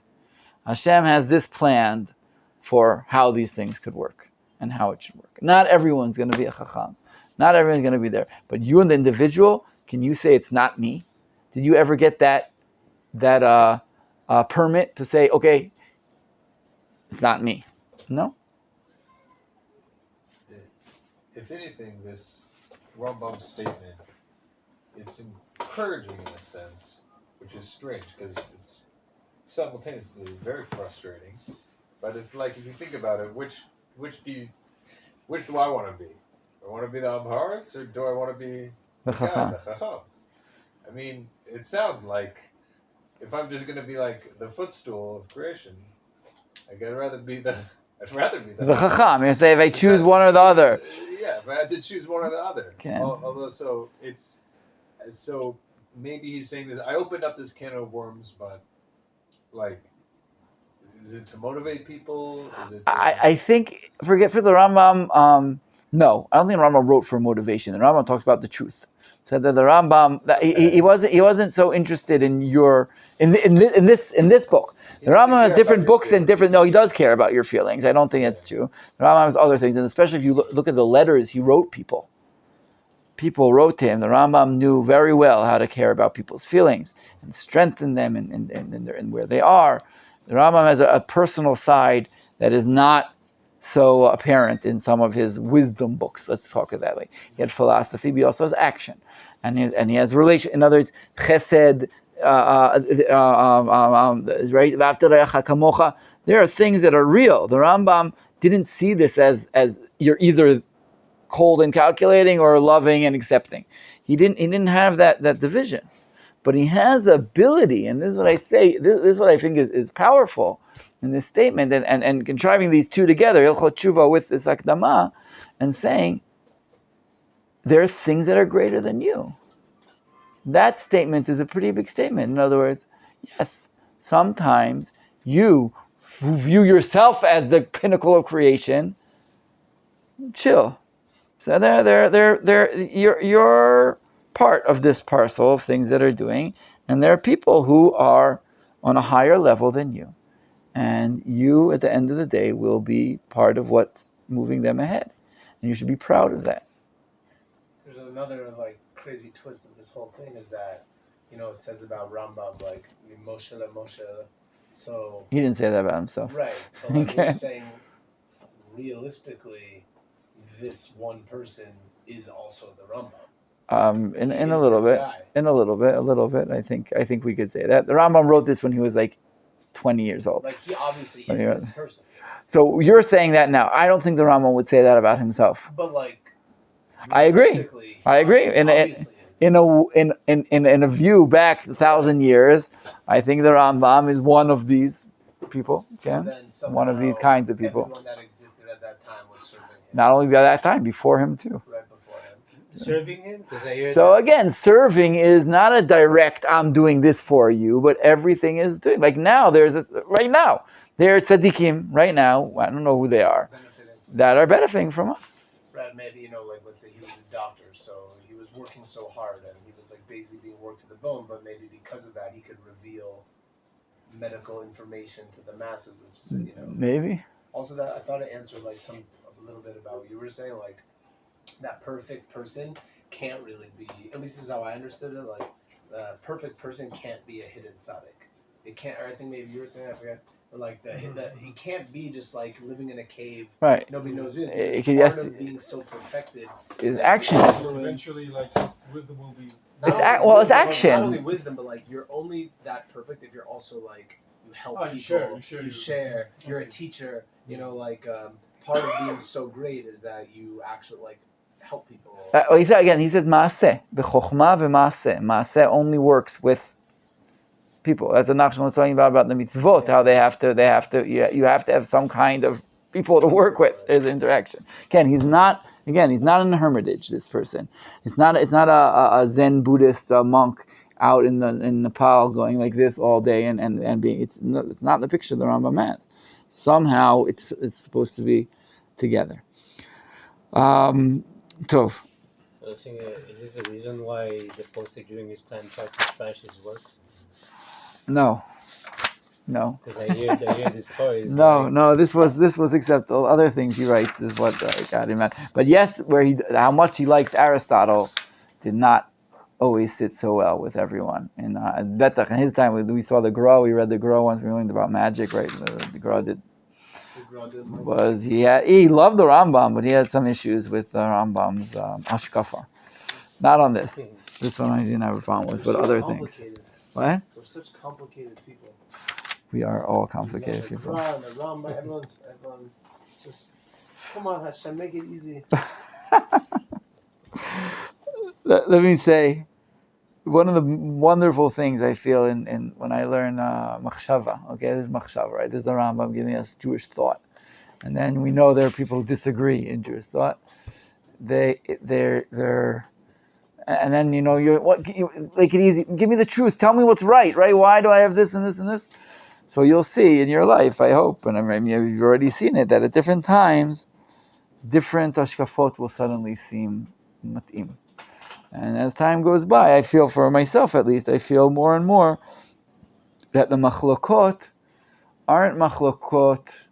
Hashem has this planned for how these things could work and how it should work. Not everyone's going to be a chacham. Not everyone's going to be there. But you and the individual, can you say it's not me? Did you ever get that permit to say, okay, it's not me? No. If anything, this Rambam statement, it's encouraging in a sense, which is strange because it's simultaneously very frustrating. But it's like, if you think about it, which do I want to be? Do I want to be the Amharitz or do I want to be the Chacham? I mean, it sounds like if I'm just going to be like the footstool of creation, I'd rather be the Chacham. You say if I choose one or the other. Yeah, if I had to choose one or the other. Okay. Although, so maybe he's saying this. I opened up this can of worms, but like, is it to motivate people? Is it? I think for the Rambam. No, I don't think the Rambam wrote for motivation. The Rambam talks about the truth. So that the Rambam, he wasn't so interested in this book. The Rambam has different books and different. No, he does care about your feelings. I don't think that's true. The Rambam has other things, and especially if you look at the letters he wrote people. People wrote to him. The Rambam knew very well how to care about people's feelings and strengthen them and where they are. The Rambam has a personal side that is not so apparent in some of his wisdom books. Let's talk of that way. He had philosophy, but he also has action, and he has relation. In other words, chesed, right? There are things that are real. The Rambam didn't see this as you're either cold and calculating or loving and accepting. He didn't have that division, but he has the ability, and this is what I say. This is what I think is powerful in this statement, and contriving these two together, Hilchot Tshuva with this Akdama, and saying, there are things that are greater than you. That statement is a pretty big statement. In other words, yes, sometimes you who view yourself as the pinnacle of creation, chill. So you're part of this parcel of things that are doing, and there are people who are on a higher level than you. And you, at the end of the day, will be part of what's moving them ahead. and you should be proud of that. There's another like crazy twist of this whole thing is that, you know, it says about Rambam like Moshe le Moshe. So He didn't say that about himself. right, but like Okay. you're saying, realistically, this one person is also the Rambam. In He a is little this bit, guy. in a little bit. I think we could say that the Rambam wrote this when he was like 20 years old. Like he obviously When is he was- this person. So you're saying that now. I don't think the Rambam would say that about himself. But like, I agree. realistically, he I agree. obviously is. In a view back 1,000 years, I think the Rambam is one of these people. So Okay? then One of somehow these kinds of people. Everyone that existed at that time was serving him. Not only by that time, before him too. Right before him. Serving him? Because I hear So that. again, serving is not a direct, I'm doing this for you, but everything is doing. Like now, there are tzaddikim right now, I don't know who they are, Benefiting from that are benefiting from us. Brad, maybe, you know, like let's say he was a doctor, so he was working so hard and he was like basically being worked to the bone, but maybe because of that he could reveal medical information to the masses, which, you know. Maybe. Also, that I thought it answered like a little bit about what you were saying, like that perfect person can't really be, at least this is how I understood it, like the perfect person can't be a hidden tzaddik. It can't, or I think maybe you were saying, I forget, but like that he can't be just like living in a cave. Right. Nobody knows who. It Part can- yes, of being so perfected is action. Eventually, like his wisdom will be. It's Not ac- only well, it's wisdom, but action. Not only wisdom, but like you're only that perfect if you're also like you help people, you share. You're a teacher. You know, like part of being so great is that you actually like help people. He said again. He said maaseh, b'chokhmah v'maaseh. Maaseh only works with people. That's what Nachshon was talking about the mitzvot. How they have to. You have to have some kind of people to work with. There's interaction. Again, he's not in a hermitage. This person. It's not a Zen Buddhist monk out in Nepal going like this all day and being. It's not the picture the Rambam has. Somehow it's supposed to be together. Tov. I was thinking, is this the reason why the posek during his time tried to trash his work? No. Because I hear these stories. No. This was acceptable. Other things he writes is what got him out. But yes, how much he likes Aristotle did not always sit so well with everyone. And Betach, in his time, we saw the Gra. We read the Gra once. We learned about magic, right? The Gra did. He loved the Rambam, but he had some issues with the Rambam's hashkafa. Not on this. This one I didn't have a problem with, but other things. What? We're such complicated people. We are all complicated The people. Quran, the Rambam, everyone just come on, Hashem, make it easy. Let me say, one of the wonderful things I feel in when I learn machshava. Okay, this is machshava, right? This is the Rambam giving us Jewish thought, and then we know there are people who disagree in Jewish thought. They're and then make it easy. Give me the truth. Tell me what's right? Why do I have this and this and this? So you'll see in your life, I hope, and I mean you've already seen it, that at different times, different hashkafot will suddenly seem mat'im. And as time goes by, I feel, for myself at least, I feel more and more that the machlokot aren't machlokot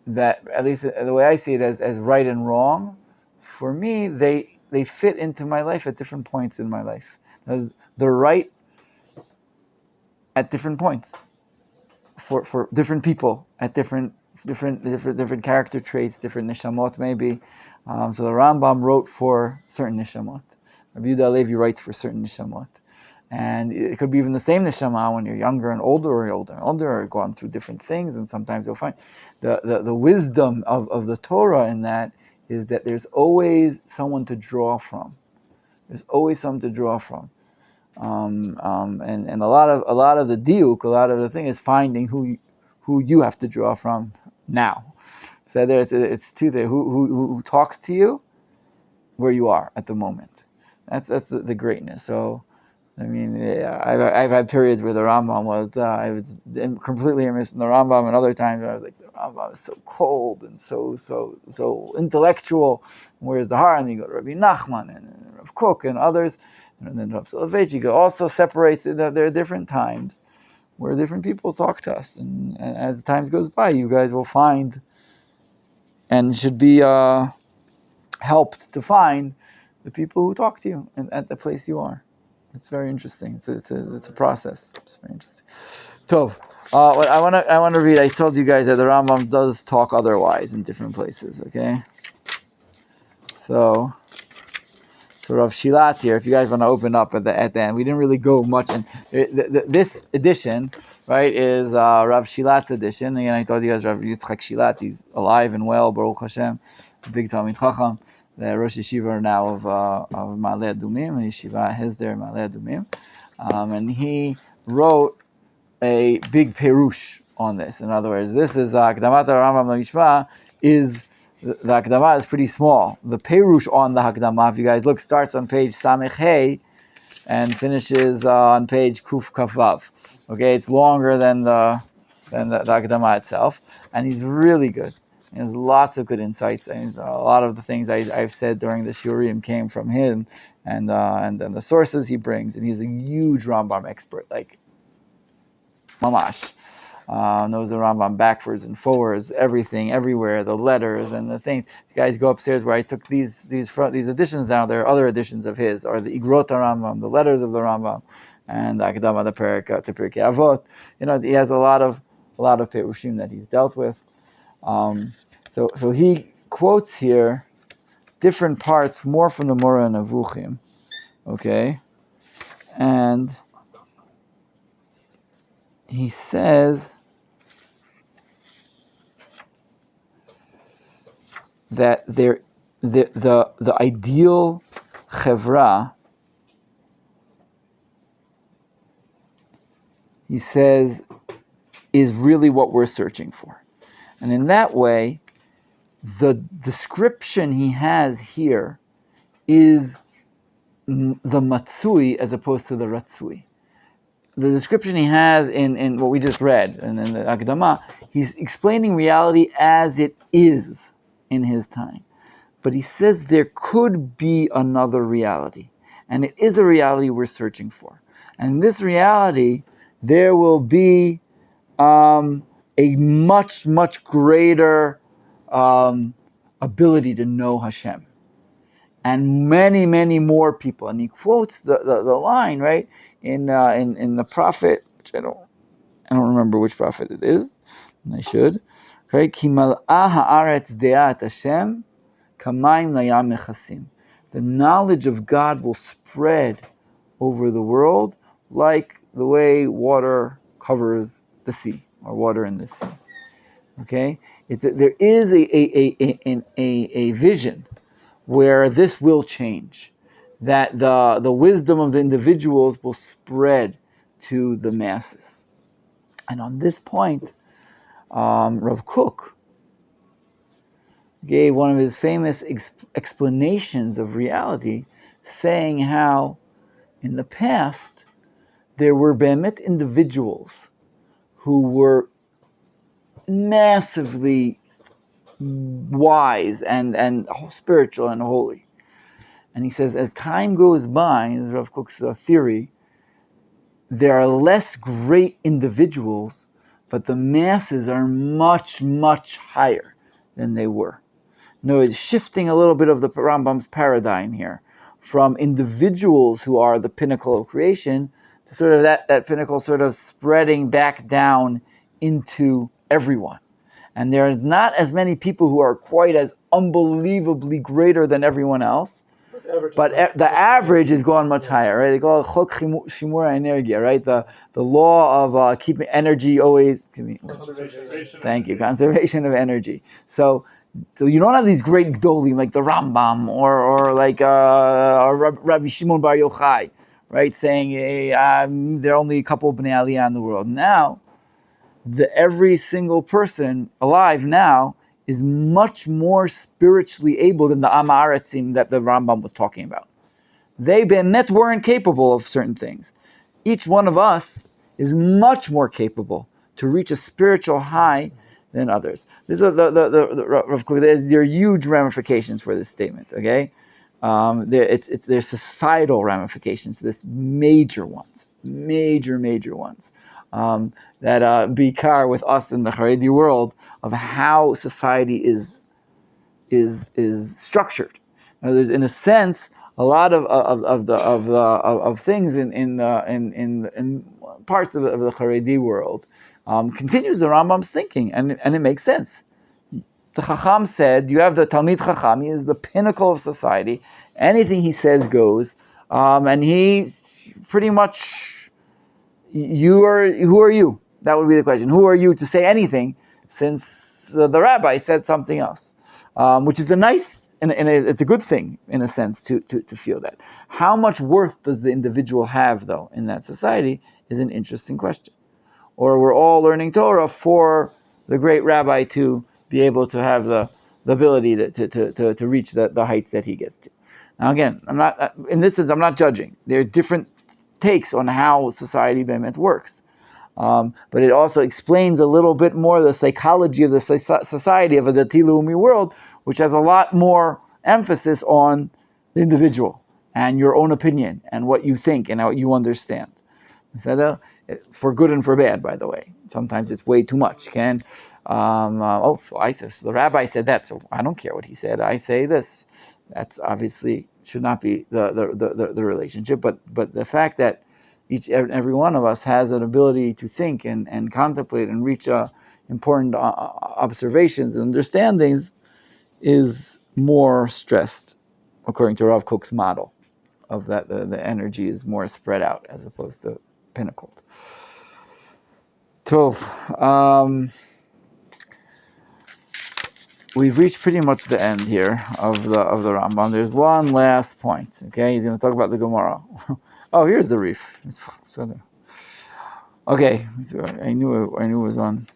that, at least the way I see it, as right and wrong. For me, they fit into my life at different points in my life. They're right at different points for different people at different character traits, different nishamot maybe. So the Rambam wrote for certain nishamot. Rabbi Yehuda Levi writes for certain nishamot. And it could be even the same neshama when you're younger and older, or gone through different things, and sometimes you'll find the wisdom of the Torah in that is that there's always someone to draw from. There's always something to draw from. And a lot of the diuk, a lot of the thing is finding who you have to draw from now. So it's two there. Who talks to you where you are at the moment. That's the greatness. So, I mean, I've had periods where the Rambam was I was completely immersed in the Rambam, and other times where I was like, the Rambam is so cold and so intellectual. Whereas the Har, and you go to Rabbi Nachman and Rav Kook and others, and then Rav Soloveitchik also separates. There are different times where different people talk to us, and as times goes by, you guys will find and should be helped to find the people who talk to you at the place you are. It's very interesting. It's a process. It's very interesting. Tov. What I want to read. I told you guys that the Rambam does talk otherwise in different places. Okay. So Rav Shilat here. If you guys want to open up at the end, we didn't really go much. And this edition, right, is Rav Shilat's edition. Again, I told you guys Rav Yitzchak Shilat. He's alive and well, Baruch Hashem, big Talmid Chacham, the Rosh Yeshiva now of Ma'aleh Adumim, and Yeshiva Hesder Ma'aleh Adumim, and he wrote a big perush on this. In other words, this is Akdamat Rambam Lamishma is. The Hakdama is pretty small. The Perush on the Hakdama, if you guys look, starts on page Samech Hey and finishes on page Kuf Kavav. Okay, it's longer than the Hakdama itself, and he's really good. He has lots of good insights. And a lot of the things I've said during the Shurim came from him, and then the sources he brings. And he's a huge Rambam expert, like mamash. Knows the Rambam backwards and forwards, everything, everywhere, the letters and the things. You guys go upstairs where I took these editions down. There are other editions of his, or the Igrot Rambam, the letters of the Rambam, and the Akdama to Pirkei Avot. He has a lot of perushim that he's dealt with. So he quotes here different parts, more from the Moreh Nevuchim, okay, and he says that the ideal chevra, he says, is really what we're searching for. And in that way, the description he has here is the matsui as opposed to the ratsui. The description he has in what we just read, and in the Akdama, he's explaining reality as it is in his time. But he says there could be another reality. And it is a reality we're searching for. And in this reality, there will be a much, much greater ability to know Hashem. And many, many more people. And he quotes the line, right, in the prophet, which I don't remember which prophet it is, and I should. Right? Ki mal'a ha'aretz de'at Hashem kamayim layam mechasim. The knowledge of God will spread over the world like the way water covers the sea, or water in the sea. Okay, there is a vision where this will change, that the wisdom of the individuals will spread to the masses. And on this point, Rav Kook gave one of his famous explanations of reality, saying how in the past there were behemet individuals who were massively wise and spiritual and holy. And he says, as time goes by, this is Rav Kook's theory, there are less great individuals, but the masses are much, much higher than they were. No, it's shifting a little bit of the Rambam's paradigm here, from individuals who are the pinnacle of creation to sort of that pinnacle sort of spreading back down into everyone. And there are not as many people who are quite as unbelievably greater than everyone else, but the average is going much higher, right? They call it chok shimur energia, right? The law of keeping energy always. Thank you, conservation of energy. So you don't have these great gdolim like the Rambam or like Rabbi Shimon Bar Yochai, right? Saying there are only a couple of Bnei Aliyah in the world. Now, every single person alive now is much more spiritually able than the Amaretzim that the Rambam was talking about. They weren't capable of certain things. Each one of us is much more capable to reach a spiritual high than others. These are there are huge ramifications for this statement. Okay, there's societal ramifications. There's major ones. That Bikar with us in the Haredi world of how society is structured. Now, there's, in a sense, a lot of things in parts of the Haredi world continues the Rambam's thinking, and it makes sense. The Chacham said, you have the Talmid Chacham, he is the pinnacle of society. Anything he says goes, and he pretty much, who are you? That would be the question. Who are you to say anything, since the rabbi said something else? Which is a nice, it's a good thing, in a sense, to feel that. How much worth does the individual have, though, in that society, is an interesting question. Or we're all learning Torah for the great rabbi to be able to have the ability to reach the heights that he gets to. Now again, I'm not judging. There are different takes on how society Be'emet works. But it also explains a little bit more the psychology of the society of a Dati Leumi world, which has a lot more emphasis on the individual and your own opinion and what you think and how you understand. For good and for bad, by the way. Sometimes it's way too much. The rabbi said that, so I don't care what he said. I say this. That's obviously should not be the relationship. But the fact that each and every one of us has an ability to think and contemplate and reach important observations and understandings is more stressed, according to Rav Kook's model of that the energy is more spread out as opposed to pinnacled. Tov. We've reached pretty much the end here of the Rambam. There's one last point. Okay, he's going to talk about the Gemara. Oh, here's the reef. Okay, so I knew it was on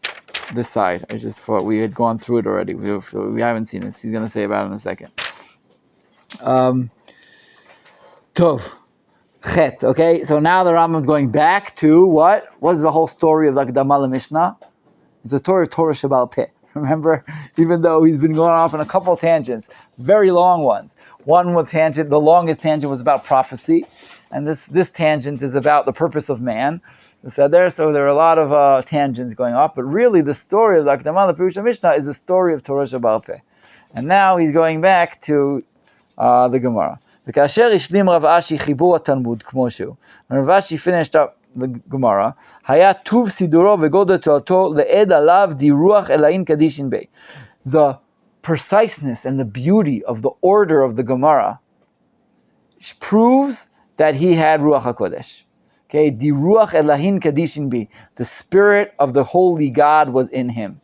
this side. I just thought we had gone through it already. We haven't seen it. He's going to say about it in a second. Tov. Chet. Okay, so now the Rambam's going back to what? What's the whole story of the Akdama Mishnah? It's the story of Torah Sheba'al Peh. Remember, even though he's been going off on a couple of tangents, very long ones. The longest tangent was about prophecy, and this tangent is about the purpose of man. So there are a lot of tangents going off, but really the story of the Akdama L'Pirush Mishnah is the story of Torah Sheba'al Peh. And now he's going back to the Gemara. וכאשר השלים רב אשי חיבור התלמוד כמו שהוא, when Rav Ashi finished up the Gemara, היה טוב סידורו וגודל תורתו לעד עליו דירוח אלוהים קדישין בי. The preciseness and the beauty of the order of the Gemara proves that he had Ruach HaKodesh. Okay, diruach Elohim kadishin bi, the spirit of the holy God was in him.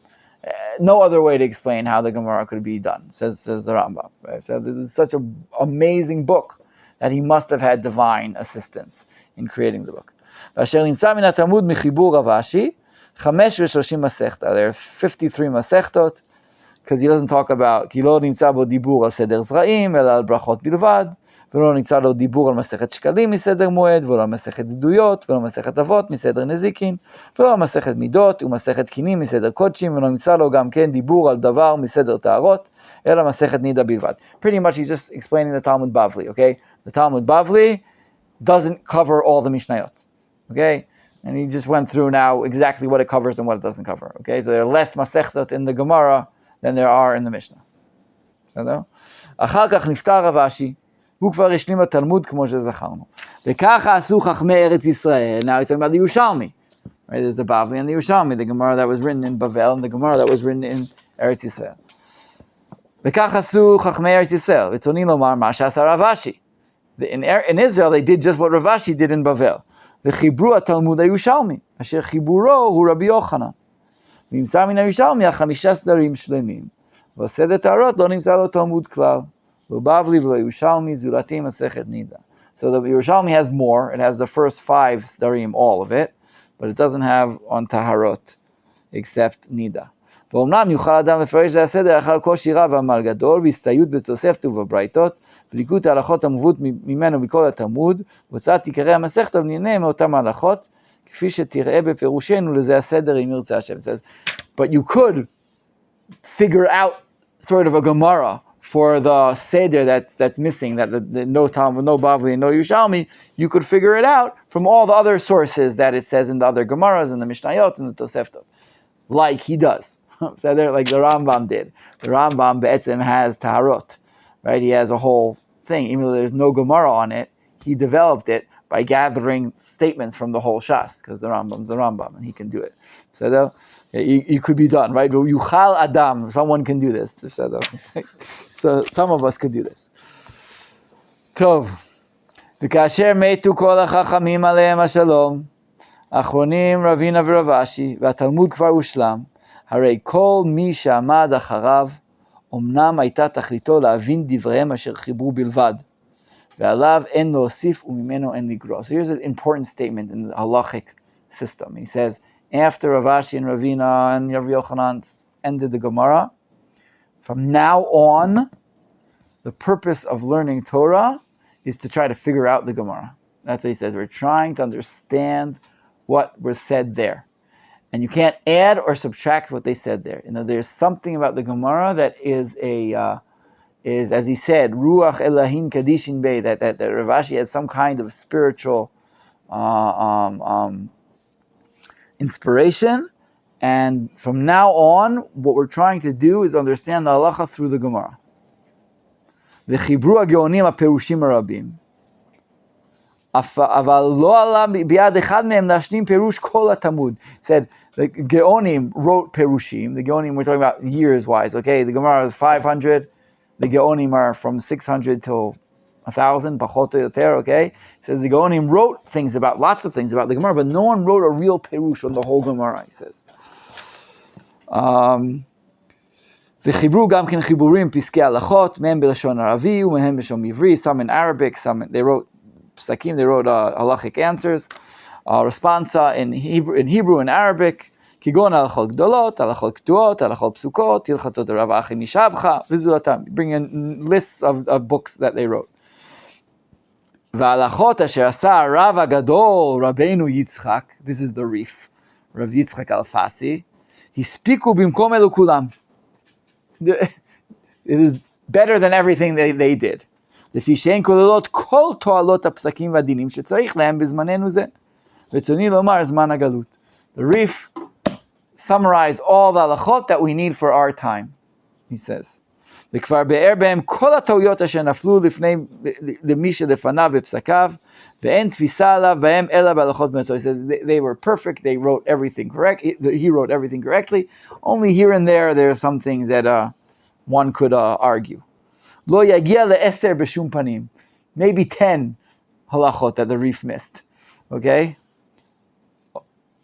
No other way to explain how the Gemara could be done, says the Rambam. Right? So it's such an amazing book that he must have had divine assistance in creating the book. There are 53 masechtot, because he doesn't talk about כי לא נמצא בו דיבור על סדר זרעים, אלא על ברכות בלבד, ולא נמצא לו דיבור על מסכת שקלים מסדר מועד, ולא על מסכת עדויות, ולא על מסכת אבות מסדר נזיקין, ולא על מסכת מידות ומסכת קינים מסדר קודשים, ולא נמצא לו גם כן דיבור על דבר מסדר טהרות, אלא מסכת נידה בלבד. Pretty much he's just explaining the Talmud Bavli, okay? The Talmud Bavli doesn't cover all the Mishnayot, okay? And he just went through now exactly what it covers and what it doesn't cover, okay? So there are less masechtot in the Gemara than there are in the Mishnah. בסדר? אחר כך נפטר רב אשי, הוא כבר השלים לתלמוד כמו שזכרנו. וככה עשו חכמי ארץ ישראל. Now he's talking about the Yerushalmi. Right? There's the Bavli and the Yerushalmi, the Gemara that was written in Bavel and the Gemara that was written in Eretz Yisrael. וככה עשו חכמי ארץ ישראל. וצוני לומר מה שעשה רב אשי. In Israel they did just what Rav Ashi did in Bavel. וחיברו התלמוד הירושלמי, אשר חיבורו הוא רבי יוחנן. נמצא מן הירושלמי 5 סדרים שלמים, וסדר טהרות לא נמצא לו תלמוד כלל, לא בבלי ולא ירושלמי, זולתי מסכת נידה. So the Yerushalmi has more, it has the first 5 sdarim, all of it, but it doesn't have on taharot, except nida. ואומנם יוכל אדם לפרש זה הסדר אחר קושי רב ועמל גדול, והסתייעות בתוספת ובברייתות, וליקוט ההלכות המובאות ממנו מכל התלמוד, והוצאת עיקרי המסכת ונהנה מאותם ההלכות, כפי שתראה בפירושנו לזה הסדר אם ירצה השם. It says, but you could figure out sort of a Gemara for the seder that's missing, that the no Talmud, no Bavli, no Yerushalmi, you could figure it out from all the other sources that it says in the other Gemaras, and the Mishnayot, and the Toseftot, like he does. So they're like the Rambam did. The Rambam be'etzem has taharot, right? He has a whole thing, even though there's no Gemara on it. He developed it by gathering statements from the whole Shas, because the Rambam's the Rambam, and he can do it. So you could be done, right? Yuchal Adam, someone can do this. So some of us could do this. Tov. וכאשר מתו כל החכמים עליהם השלום, האחרונים רבינה ורבשי, והתלמוד כבר הושלם, הרי כל מי שעמד אחריו, אמנם הייתה תכליתו להבין דבריהם אשר חיברו בלבד, ועליו אין להוסיף וממנו אין לגרוע. So here's an important statement in the halachic system. He says, after Ravashi and Ravina and Rabbi Yochanan ended the Gemara, from now on, the purpose of learning Torah is to try to figure out the Gemara. That's what he says. We're trying to understand what was said there. And you can't add or subtract what they said there. You know, there's something about the Gemara that is as he said, Ruach Elahin Kadishin Bey, that Ravashi had some kind of spiritual inspiration. And from now on, what we're trying to do is understand the halacha through the Gemara. וחיברו הגאונים הפירושים הרבים. אבל לא עלה ביד אחד מהם להשלים פירוש כל התלמוד. Said, the Geonim wrote Perushim. The Geonim, we're talking about years-wise, okay? The Gemara is 500. The Geonim are from 600 till 1,000, pachot or yoter, okay? It says the Geonim wrote things about, lots of things about the Gemara, but no one wrote a real Perush on the whole Gemara, he says. וחיברו גם כן חיבורים פסקי הלכות, מהם בלשון ערבי ומהם בלשון עברי, some in Arabic, some they wrote psakim, they wrote halachic answers, responsa in Hebrew and Arabic, כגון הלכות גדולות, הלכות קטועות, הלכות פסוקות, הלכתות רב אחי משבחה, וזולתם, bring in lists of books that they wrote. וההלכות אשר עשה הרב הגדול, רבינו יצחק, this is the Rif, רב יצחק אלפסי, הספיקו במקום אלו כולם. It is better than everything they did. לפי שהן כוללות כל תועלות הפסקים והדינים שצריך להם בזמננו זה. רצוני לומר זמן הגלות. The Rif summarized all the halachot that we need for our time, he says. וכבר באר בהם כל הטעויות אשר נפלו לפני למי שלפניו בפסקיו, ואין תפיסה עליו בהם אלא בהלכות בנצור. He says they were perfect, they wrote everything correct, he wrote everything correctly, only here and there are some things that one could argue. לא יגיע ל10 בשום פנים, maybe 10 halachot that the Rif missed, okay?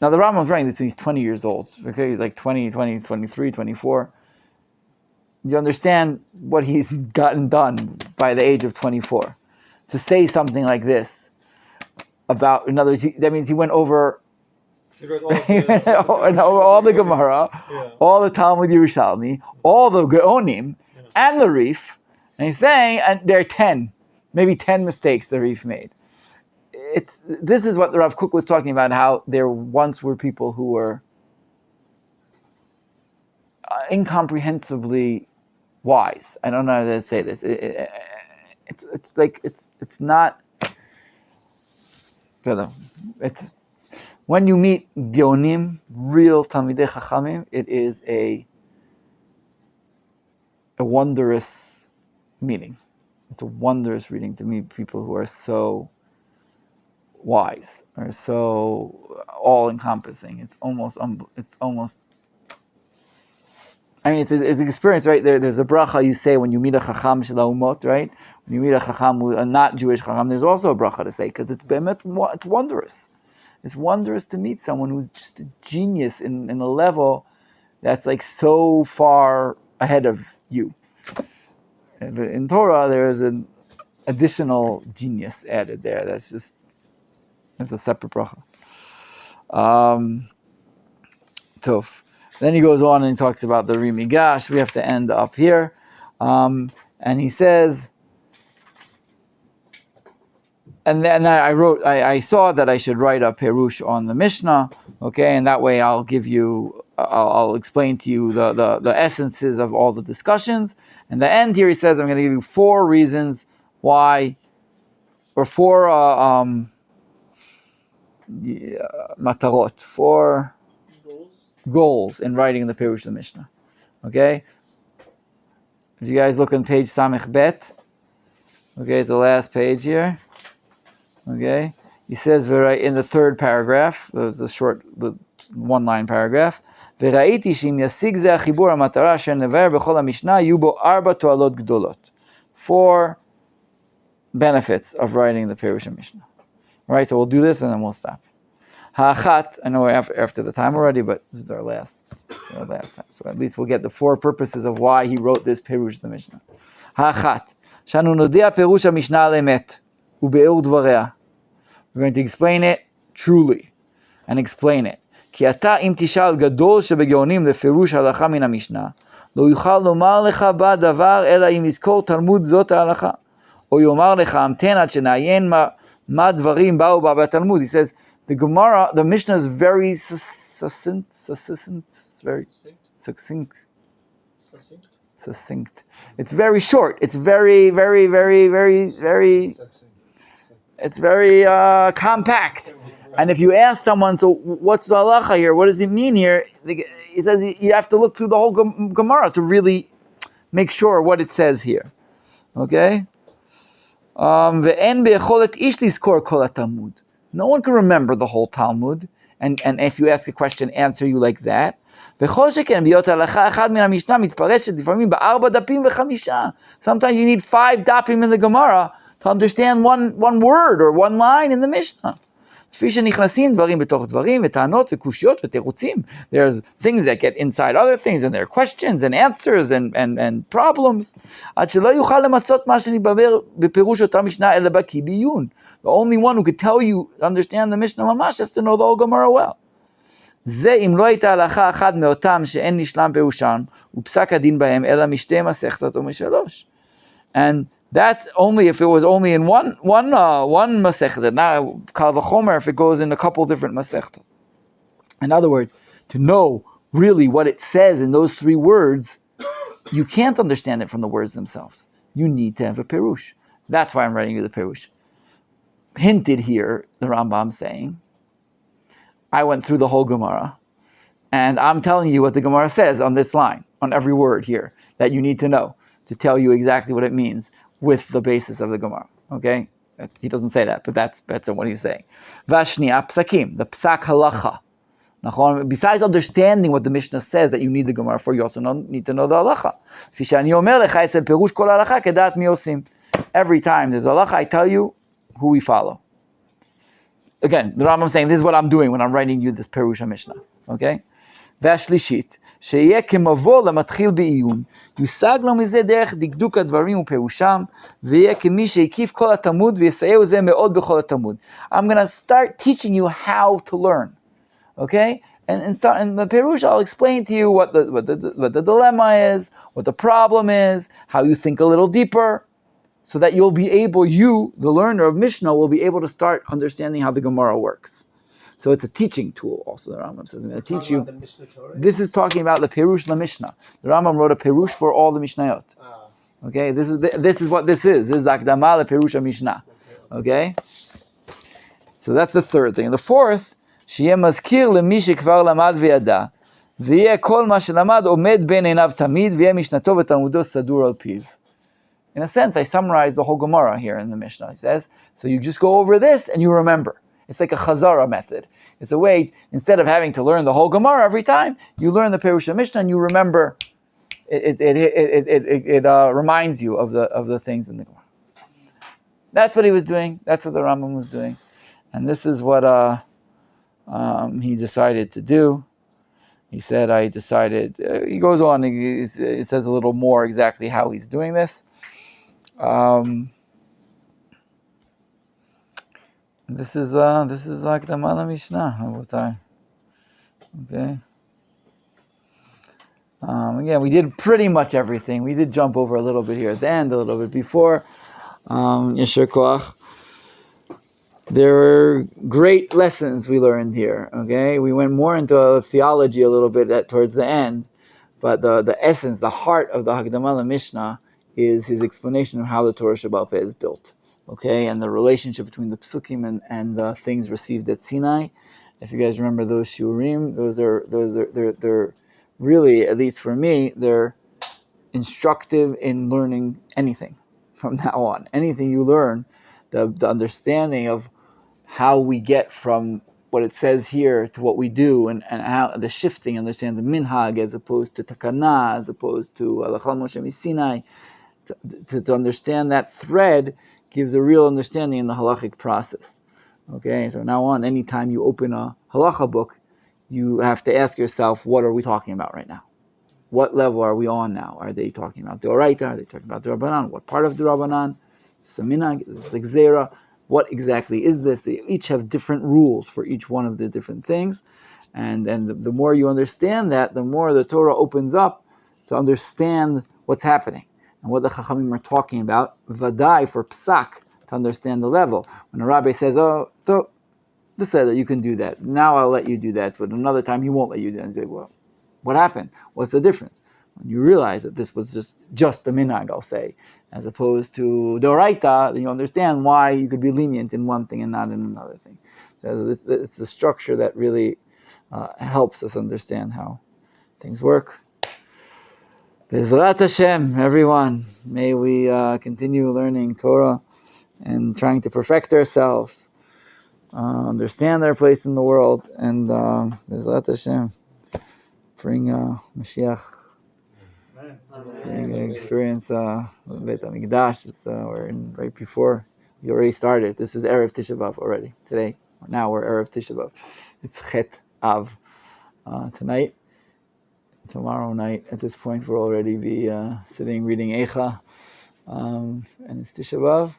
Now the Rambam's writing this when he's 20 years old, okay? He's like 20, 23, 24. You understand what he's gotten done by the age of 24. To say something like this about, in other words, that means he went over all the Gemara, all the Talmud Yerushalmi, all the Geonim, and the Rif, and he's saying, and there are 10, maybe 10 mistakes the Rif made. This is what the Rav Kook was talking about, how there once were people who were incomprehensibly wise. I don't know how to say this. It's not. It's when you meet Geonim, real Talmidei Chachamim, it is a wondrous meeting. It's a wondrous reading to meet people who are so wise, or so all-encompassing. It's almost. I mean, it's an experience, right? There's a bracha you say when you meet a chacham shel ha'umot, right? When you meet a chacham, a not Jewish chacham, there's also a bracha to say, because it's wondrous. It's wondrous to meet someone who's just a genius in a level that's like so far ahead of you. And in Torah, there is an additional genius added there. That's a separate bracha. Tov. Then he goes on and he talks about the Rimigash. We have to end up here. And he says, and then I saw that I should write a Perush on the Mishna, okay, and that way I'll explain to you the essences of all the discussions. And the end here he says, I'm going to give you 4 reasons why, or 4 matarot, 4 goals in writing the Perush of the Mishnah. Okay? If you guys look on page Samech Bet, okay, it's the last page here. Okay? He says in the third paragraph, the one-line paragraph, וראיתי שאם ישיג זה החיבור המטרה אשר נבהר בכל המשנה, יהיו בו 4 תועלות גדולות. 4 benefits of writing the Perush of Mishnah. Right, so we'll do this and then we'll stop. Ha'achat, I know we're after the time already, but this is our last time. So at least we'll get the 4 purposes of why he wrote this Perush of the Mishnah. Ha'achat, shanu nodia Perush HaMishnah le'emet, u'be'ur dvarea. We're going to explain it truly, and explain it. כי אתה אם תשאל גדול שבגאונים לפירוש הלכה מן המשנה, לא יוכל לומר לך בה דבר אלא אם יזכור תלמוד זאת ההלכה. או יאמר לך המתן עד שנעיין מה דברים באו בה בתלמוד. He says, the Gemara, the Mishnah is very succinct. It's very short. It's very it's very compact. And if you ask someone, so what's the halacha here? What does it mean here? He says you have to look through the whole Gemara to really make sure what it says here. Okay? No one can remember the whole Talmud. And if you ask a question, answer you like that. Sometimes you need 5 dapim in the Gemara to understand one word or one line in the Mishnah. There's things that get inside other things, and there are questions and answers and problems. The only one who could tell you, understand the Mishnah Mamash, has to know the whole Gemara well. And that's only if it was only in one masechta. Now, kal v'chomer if it goes in a couple different masechta. In other words, to know really what it says in those 3 words, you can't understand it from the words themselves. You need to have a perush. That's why I'm writing you the perush. Hinted here, the Rambam saying, I went through the whole Gemara, and I'm telling you what the Gemara says on this line, on every word here, that you need to know, to tell you exactly what it means with the basis of the Gemara. Okay? He doesn't say that, but that's what he's saying. Vashniya psakim, the psak halacha. Besides understanding what the Mishnah says that you need the Gemara for, you also need to know the halacha. Every time there's a halacha, I tell you who we follow. Again, the Rambam is saying, this is what I'm doing when I'm writing you this Perush HaMishnah. Okay? והשלישית, שיהיה כמבוא למתחיל בעיון, יושג לו מזה דרך דקדוק הדברים ופירושם, ויהיה כמי שהקיף כל התלמוד ויסייעו זה מאוד בכל התלמוד. I'm going to start teaching you how to learn. Okay? And in the Perush, I'll explain to you what the dilemma is, what the problem is, how you think a little deeper, so that you'll be able, the learner of Mishnah, will be able to start understanding how the Gemara works. So it's a teaching tool also, the Rambam says. I'm going to teach you. This is talking about the Perush la Mishnah. The Rambam wrote a Perush for all the Mishnayot. Okay, this is what this is. This is the Akdama la Perush Mishnah. Okay? So that's the third thing. And the fourth, שיהיה מזכיר למי שכבר למד וידע, ויהיה כל מה שלמד עומד בין עיניו תמיד, ויהיה משנתו ותלמודו סדור על פיו. In a sense, I summarized the whole Gemara here in the Mishnah. He says, so you just go over this and you remember. It's like a chazara method. It's a way, instead of having to learn the whole Gemara every time, you learn the Perush Mishnah and you remember. It reminds you of the things in the Gemara. That's what he was doing. That's what the Rambam was doing, and this is what he decided to do. He said, "I decided." He goes on. He says a little more exactly how he's doing this. This is like the Mala Mishnah. Okay. Again, we did pretty much everything. We did jump over a little bit here at the end, a little bit before. Yesher Koach. There were great lessons we learned here. Okay, we went more into theology a little bit towards the end, but the essence, the heart of the Hakdama Mishnah is his explanation of how the Torah Sheba'al Peh is built. Okay, and the relationship between the psukim and the things received at Sinai, If you guys remember those shiurim, they're really, at least for me, they're instructive in learning anything from now on. Anything you learn, the understanding of how we get from what it says here to what we do, and how the shifting, understand the minhag as opposed to takana, as opposed to alachal Moshe Sinai, to understand that thread gives a real understanding in the halachic process. Okay, so now on, anytime you open a halacha book, you have to ask yourself, what are we talking about right now? What level are we on now? Are they talking about the Oraita? Are they talking about the Rabbanan? What part of the Rabbanan? Saminag, Zera. What exactly is this? They each have different rules for each one of the different things. And the more you understand that, the more the Torah opens up to understand what's happening and what the Chachamim are talking about. Vadai for psak, to understand the level. When a rabbi says, oh, so this said that you can do that. Now I'll let you do that, but another time he won't let you do that. And say, well, what happened? What's the difference? When you realize that this was just the minhag, I'll say, as opposed to the oraita, then you understand why you could be lenient in one thing and not in another thing. So it's the structure that really helps us understand how things work. Bezrat Hashem, everyone, may we continue learning Torah and trying to perfect ourselves, understand our place in the world, and Bezrat Hashem, bring Mashiach. Experience Beit HaMikdash. We're in right before. We already started. This is Erev Tisha B'Av already. Today. Now we're Erev Tisha B'Av. It's Chet Av. Tonight. Tomorrow night. At this point, we'll already be sitting reading Eicha. And it's Tisha B'Av.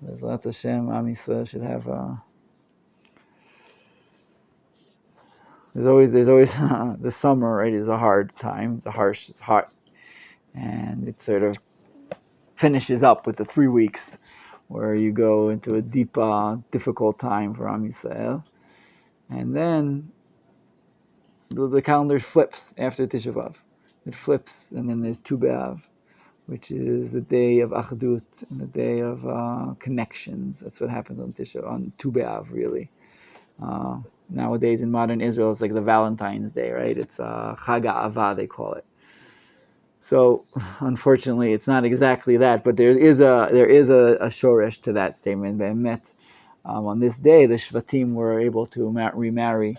Bezrat Hashem, Am Yisrael should have. There's always the summer, right? Is a hard time. It's harsh. It's hot. And it sort of finishes up with the 3 weeks where you go into a deep, difficult time for Am Yisrael. And then the calendar flips after Tisha B'Av. It flips, and then there's Tu B'Av, which is the day of Achdut and the day of connections. That's what happens on Tu B'Av, really. Nowadays in modern Israel, it's like the Valentine's Day, right? It's Chag HaAhava, they call it. So, unfortunately, it's not exactly that, but there is a shoresh to that statement. Be'emet, on this day, the Shvatim were able to remarry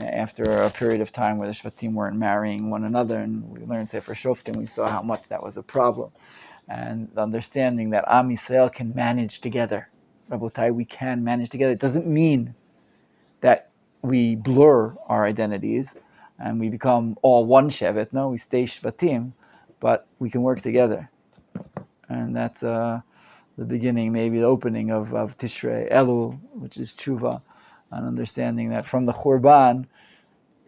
after a period of time where the Shvatim weren't marrying one another, and we learned Sefer Shoftim. We saw how much that was a problem, and the understanding that Am Yisrael can manage together. Rabotai, we can manage together. It doesn't mean that we blur our identities and we become all one shevet. No, we stay Shvatim. But we can work together. And that's the beginning, maybe the opening of Tishrei Elul, which is Tshuva, and understanding that from the Churban,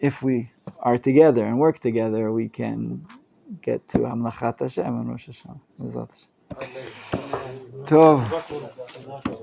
if we are together and work together, we can get to Hamlachat Hashem and Rosh Hashanah. Tov.